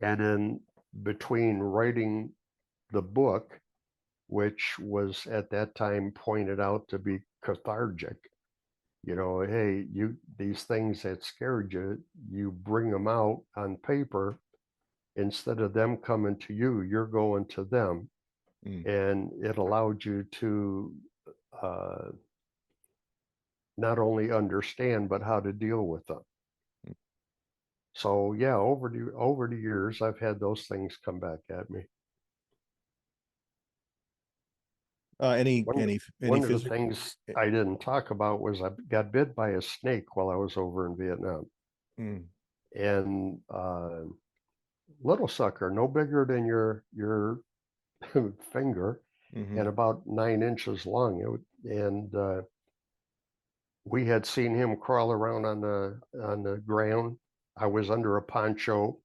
[SPEAKER 2] And then between writing the book, which was at that time pointed out to be cathartic, hey, you these things that scared you, you bring them out on paper. Instead of them coming to you, you're going to them,
[SPEAKER 1] Mm,
[SPEAKER 2] and it allowed you to uh, not only understand but how to deal with them.
[SPEAKER 1] mm.
[SPEAKER 2] So yeah, over the years, I've had those things come back at me. One
[SPEAKER 1] Any
[SPEAKER 2] one of the
[SPEAKER 1] physical?
[SPEAKER 2] things I didn't talk about was I got bit by a snake while I was over in Vietnam,
[SPEAKER 1] Mm,
[SPEAKER 2] and little sucker, no bigger than your finger, and
[SPEAKER 1] mhm,
[SPEAKER 2] about 9 inches long. And we had seen him crawl around on the ground. I was under a poncho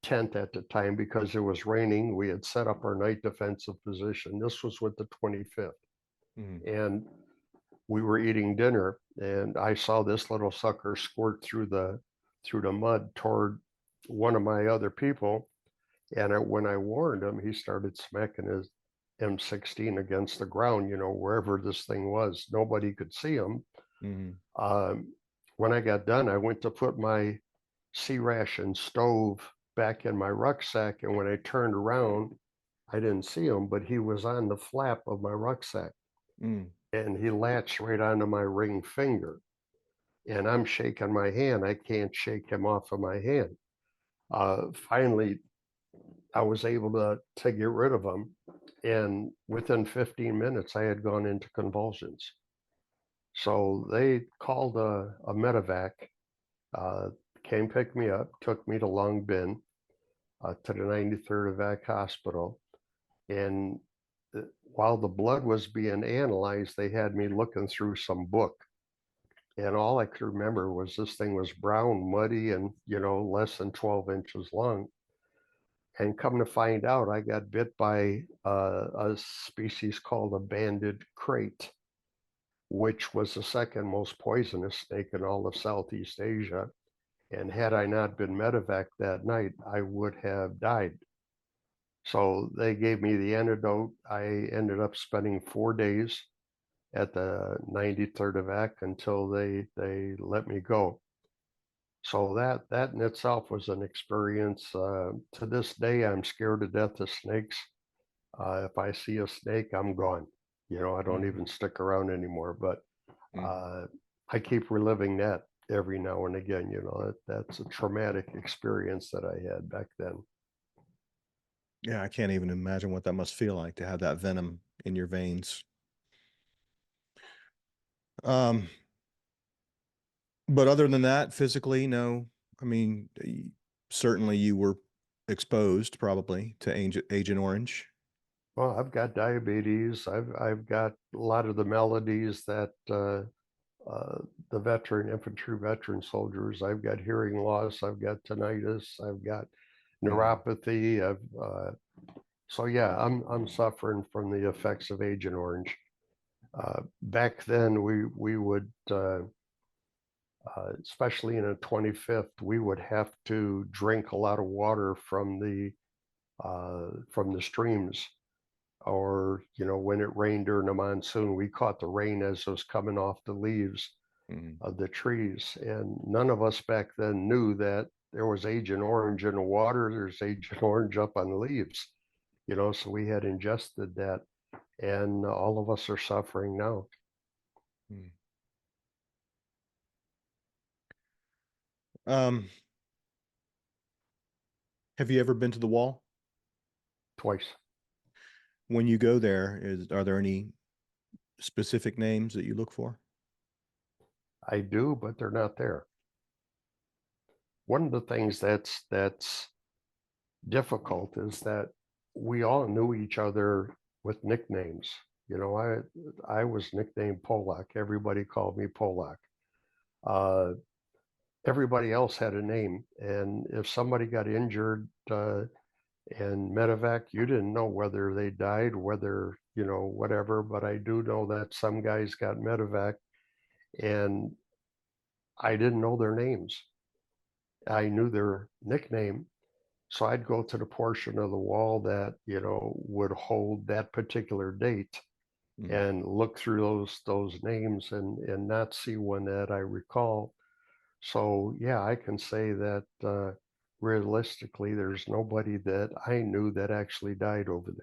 [SPEAKER 2] tent at the time because it was raining. We had set up our night defensive position. This was with the 25th,
[SPEAKER 1] mhm,
[SPEAKER 2] and we were eating dinner, and I saw this little sucker squirt through the mud toward one of my other people. And when I warned him, he started smacking his M16 against the ground, wherever this thing was. Nobody could see him.
[SPEAKER 1] mhm,
[SPEAKER 2] Um, when I got done, I went to put my sea ration stove back in my rucksack. And when I turned around, I didn't see him, but he was on the flap of my rucksack,
[SPEAKER 1] mm,
[SPEAKER 2] and he latched right onto my ring finger. And I'm shaking my hand. I can't shake him off of my hand. Finally, I was able to get rid of him. And within 15 minutes, I had gone into convulsions. So they called a medevac, uh, came pick me up, took me to Long Bin, to the 93rd Evac Hospital. And while the blood was being analyzed, they had me looking through some book. And all I could remember was this thing was brown, muddy, and, less than 12 inches long. And come to find out, I got bit by a species called a banded crate, which was the second most poisonous snake in all of Southeast Asia. And had I not been medevac that night, I would have died. So they gave me the antidote. I ended up spending 4 days at the 93rd evac until they let me go. So that in itself was an experience. To this day, I'm scared to death of snakes. If I see a snake, I'm gone. I don't
[SPEAKER 1] mhm,
[SPEAKER 2] even stick around anymore. But
[SPEAKER 1] mhm.
[SPEAKER 2] uh, I keep reliving that every now and again. That's a traumatic experience that I had back then.
[SPEAKER 1] Yeah, I can't even imagine what that must feel like to have that venom in your veins. Um, but other than that, physically, no. I mean, certainly you were exposed probably to Agent Orange.
[SPEAKER 2] Well, I've got diabetes. I've got a lot of the maladies that the infantry veteran soldiers. I've got hearing loss. I've got tinnitus. I've got
[SPEAKER 1] Mm,
[SPEAKER 2] neuropathy. So yeah, I'm suffering from the effects of Agent Orange. Back then, we would, especially in a 25th, we would have to drink a lot of water from the streams, or when it rained during the monsoon, we caught the rain as it was coming off the leaves
[SPEAKER 1] mm,
[SPEAKER 2] of the trees. And none of us back then knew that there was Agent Orange in the water, there's Agent Orange up on the leaves, so we had ingested that, and all of us are suffering now.
[SPEAKER 1] mm. Um, Have you ever been to the wall?
[SPEAKER 2] twice.
[SPEAKER 1] When you go there, are there any specific names that you look for?
[SPEAKER 2] I do, but they're not there. One of the things that's difficult is that we all knew each other with nicknames. You know, I was nicknamed Polak. Everybody called me Polak. Uh, Everybody else had a name, and if somebody got injured in medevac, you didn't know whether they died, whether whatever. But I do know that some guys got medevac, and I didn't know their names. I knew their nickname. So I'd go to the portion of the wall that, would hold that particular date
[SPEAKER 1] Mm.
[SPEAKER 2] and look through those names and not see one that I recall. So yeah, I can say that realistically, there's nobody that I knew that actually died over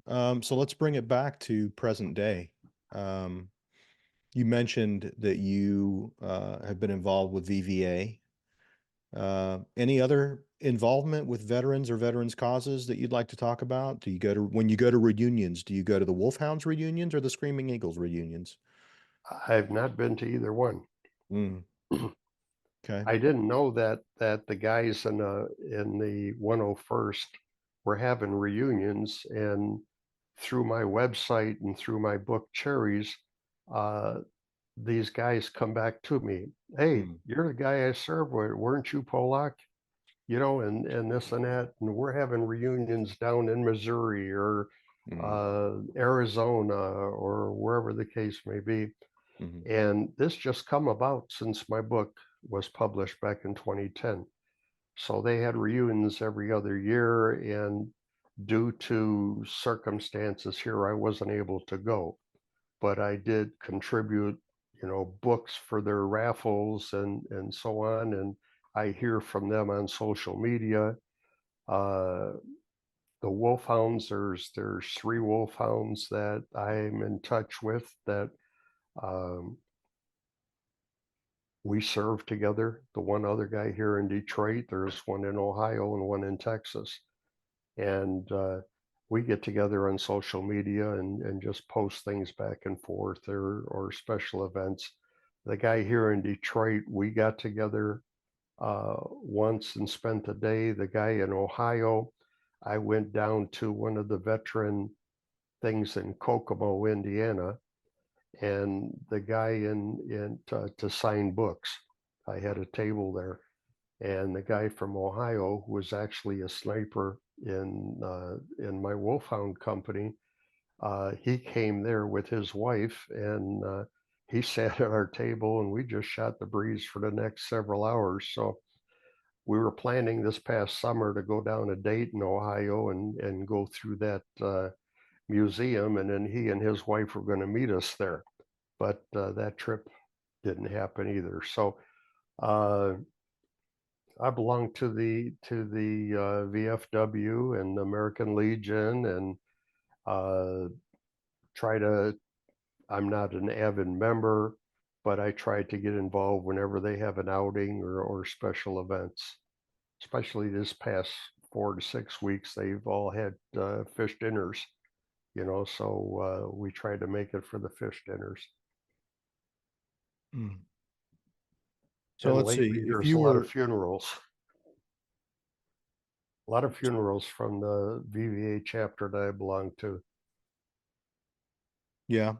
[SPEAKER 2] there.
[SPEAKER 1] So let's bring it back to present day. Um, you mentioned that you have been involved with VVA. Any other involvement with veterans or veterans causes that you'd like to talk about? Do you go to when you go to reunions, do you go to the Wolfhounds reunions or the Screaming Eagles reunions?
[SPEAKER 2] I've not been to either one.
[SPEAKER 1] Mm, okay.
[SPEAKER 2] I didn't know that the guys in the 101st were having reunions, and through my website and through my book Cherries, uh, these guys come back to me. Hey,
[SPEAKER 1] Mm,
[SPEAKER 2] you're the guy I served with, weren't you, Polak? And this and that, and we're having reunions down in Missouri or
[SPEAKER 1] mm,
[SPEAKER 2] Arizona or wherever the case may be.
[SPEAKER 1] mm,
[SPEAKER 2] And this just come about since my book was published back in 2010. So they had reunions every other year, and due to circumstances here, I wasn't able to go, but I did contribute, books for their raffles and so on. And I hear from them on social media. Uh, the wolfhounds, there's three wolfhounds that I'm in touch with that um, we serve together. The one other guy here in Detroit, there's one in Ohio and one in Texas. And we get together on social media and just post things back and forth or special events. The guy here in Detroit, we got together once and spent a day. The guy in Ohio, I went down to one of the veteran things in Kokomo, Indiana, and the guy in to sign books. I had a table there, and the guy from Ohio who was actually a sniper in my wolfhound company. He came there with his wife, and he sat at our table, and we just shot the breeze for the next several hours. So we were planning this past summer to go down a date in Ohio and go through that museum, and then he and his wife were going to meet us there, but that trip didn't happen either. So uh, I belong to the VFW and the American Legion, and uh, try to. I'm not an avid member, but I try to get involved whenever they have an outing or special events. Especially this past 4 to 6 weeks, they've all had fish dinners. So we try to make it for the fish dinners.
[SPEAKER 1] mm. So
[SPEAKER 2] And
[SPEAKER 1] let's
[SPEAKER 2] lately,
[SPEAKER 1] see. If
[SPEAKER 2] there's
[SPEAKER 1] you were,
[SPEAKER 2] a lot of funerals from the VVA chapter that I belong to.
[SPEAKER 1] yeah,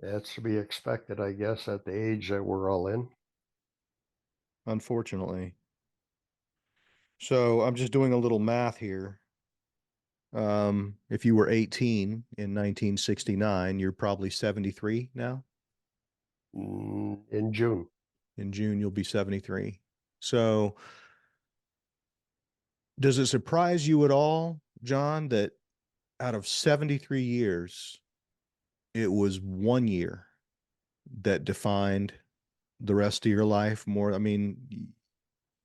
[SPEAKER 2] That's to be expected, I guess, at the age that we're all in.
[SPEAKER 1] unfortunately. So I'm just doing a little math here. If you were 18 in 1969, you're probably 73 now.
[SPEAKER 2] In June.
[SPEAKER 1] In June, you'll be 73. So does it surprise you at all, John, that out of 73 years, it was 1 year that defined the rest of your life more? I mean,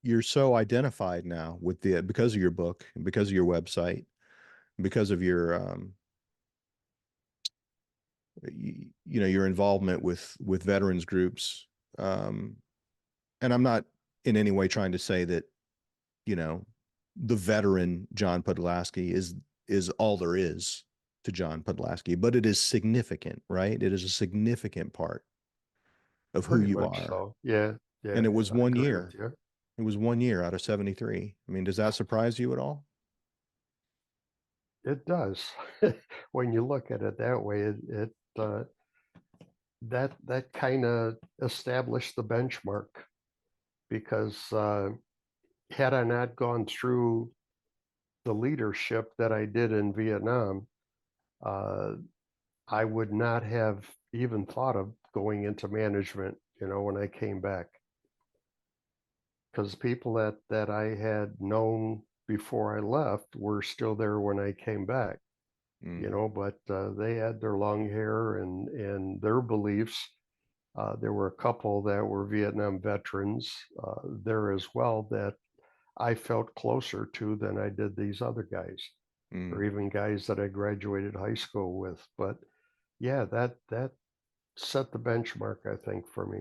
[SPEAKER 1] you're so identified now with the because of your book and because of your website, because of your your involvement with veterans groups. Um, and I'm not in any way trying to say that, you know, the veteran John Podlaski is all there is to John Podlaski, but it is significant, right? It is a significant part of who
[SPEAKER 2] Pretty
[SPEAKER 1] you
[SPEAKER 2] much
[SPEAKER 1] are.
[SPEAKER 2] so. Yeah,
[SPEAKER 1] And
[SPEAKER 2] yeah,
[SPEAKER 1] it was
[SPEAKER 2] I
[SPEAKER 1] one
[SPEAKER 2] agree with
[SPEAKER 1] year.
[SPEAKER 2] you.
[SPEAKER 1] It was one year out of 73. I mean, does that surprise you at all?
[SPEAKER 2] It does. When you look at it that way, that kind of established the benchmark because had I not gone through the leadership that I did in Vietnam, uh, I would not have even thought of going into management, when I came back. Because people that I had known before I left were still there when I came back,
[SPEAKER 1] Mm,
[SPEAKER 2] but they had their long hair and their beliefs. There were a couple that were Vietnam veterans there as well that I felt closer to than I did these other guys, or
[SPEAKER 1] mm.
[SPEAKER 2] even guys that I graduated high school with. But yeah, that set the benchmark, I think, for me.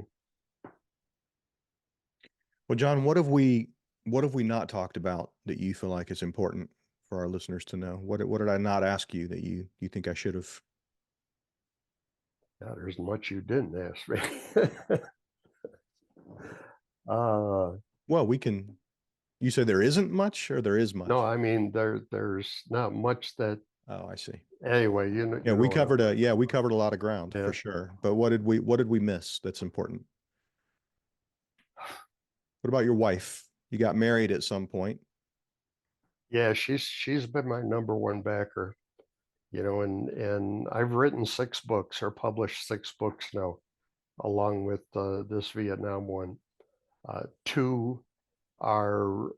[SPEAKER 1] Well, John, what have we not talked about that you feel like is important for our listeners to know? What did I not ask you that you think I should have?
[SPEAKER 2] Yeah, there's much you didn't ask me. uh,
[SPEAKER 1] Well, we can. You say there isn't much, or there is
[SPEAKER 2] no,
[SPEAKER 1] much?
[SPEAKER 2] I mean there's not much that.
[SPEAKER 1] Oh, I see.
[SPEAKER 2] Anyway,
[SPEAKER 1] Yeah,
[SPEAKER 2] you know what I'm talking
[SPEAKER 1] we covered a lot of ground for
[SPEAKER 2] about.
[SPEAKER 1] sure. But what did we miss that's important? What about your wife? You got married at some point.
[SPEAKER 2] Yeah, she's been my number one backer. And I've written 6 books or published 6 books now, along with this Vietnam one. 2 are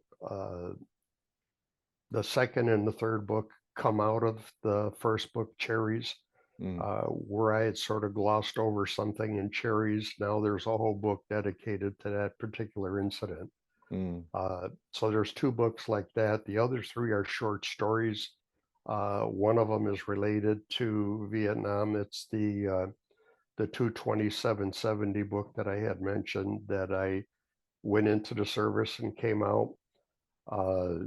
[SPEAKER 2] the second and the third book come out of the first book, Cherries,
[SPEAKER 1] Mm,
[SPEAKER 2] where I had sort of glossed over something in Cherries. Now there's a whole book dedicated to that particular incident.
[SPEAKER 1] mm,
[SPEAKER 2] So there's 2 books like that. The other 3 are short stories. One of them is related to Vietnam. It's the 22770 book that I had mentioned that I went into the service and came out, uh,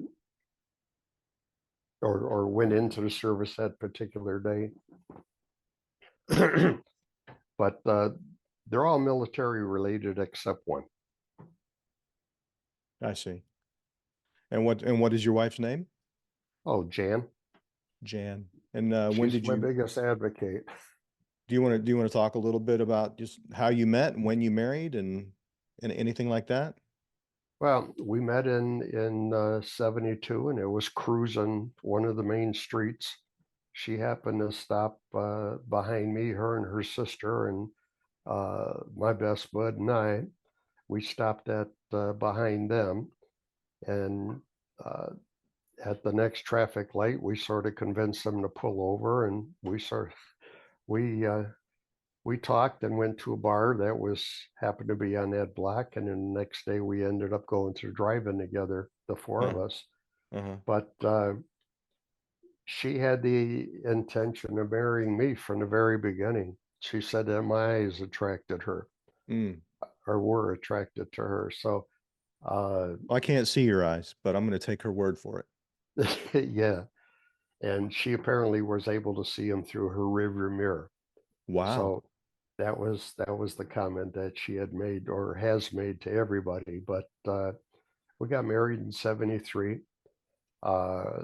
[SPEAKER 2] or went into the service that particular day. But they're all military related except one.
[SPEAKER 1] I see. And what is your wife's name?
[SPEAKER 2] Oh, Jan,
[SPEAKER 1] Jan. And when
[SPEAKER 2] she's
[SPEAKER 1] did
[SPEAKER 2] my
[SPEAKER 1] you
[SPEAKER 2] biggest advocate.
[SPEAKER 1] do you want to talk a little bit about just how you met and when you married and anything like that?
[SPEAKER 2] Well, we met in 72, and it was cruising one of the main streets. She happened to stop behind me, her and her sister, and my best bud and I. We stopped at behind them, and uh, at the next traffic light, we sort of convinced them to pull over, and we we talked and went to a bar that was happened to be on that block, and then the next day we ended up going to drive-in together, the 4 of
[SPEAKER 1] Huh.
[SPEAKER 2] us.
[SPEAKER 1] Uh-huh.
[SPEAKER 2] But she had the intention of marrying me from the very beginning. She said that my eyes attracted her,
[SPEAKER 1] Mm.
[SPEAKER 2] or were attracted to her. So uh,
[SPEAKER 1] I can't see your eyes, but I'm going to take her word for it.
[SPEAKER 2] yeah, and she apparently was able to see him through her rearview mirror.
[SPEAKER 1] Wow.
[SPEAKER 2] So that was the comment that she had made or has made to everybody. But we got married in 73. Uh,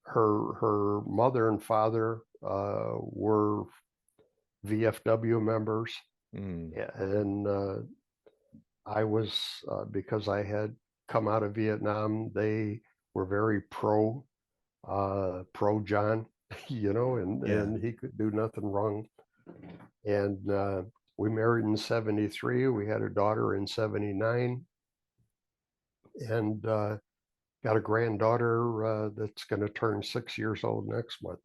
[SPEAKER 2] her mother and father were VFW members,
[SPEAKER 1] Mm.
[SPEAKER 2] and I was because I had come out of Vietnam. They were very pro John,
[SPEAKER 1] Yeah.
[SPEAKER 2] and he could do nothing wrong. And we married in 73. We had a daughter in 79, and got a granddaughter that's going to turn 6 years old next month.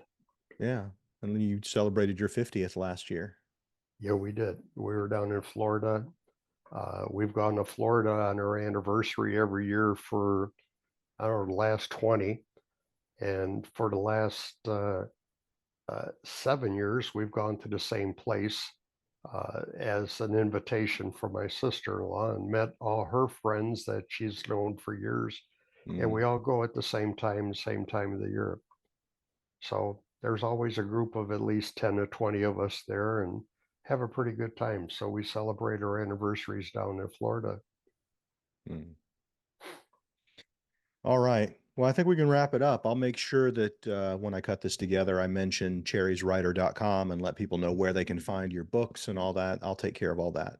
[SPEAKER 1] Yeah. And then you celebrated your 50th last year.
[SPEAKER 2] Yeah, we did. We were down in Florida. We've gone to Florida on our anniversary every year for, I don't know, the last 20. And for the last 7 years, we've gone to the same place as an invitation for my sister in law and met all her friends that she's known for years. and
[SPEAKER 1] Mm,
[SPEAKER 2] we all go at the same time of the year. So there's always a group of at least 10 to 20 of us there and have a pretty good time. So we celebrate our anniversaries down in Florida.
[SPEAKER 1] mm. All right. Well, I think we can wrap it up. I'll make sure that when I cut this together, I mention cherrieswriter.com and let people know where they can find your books and all that. I'll take care of all that.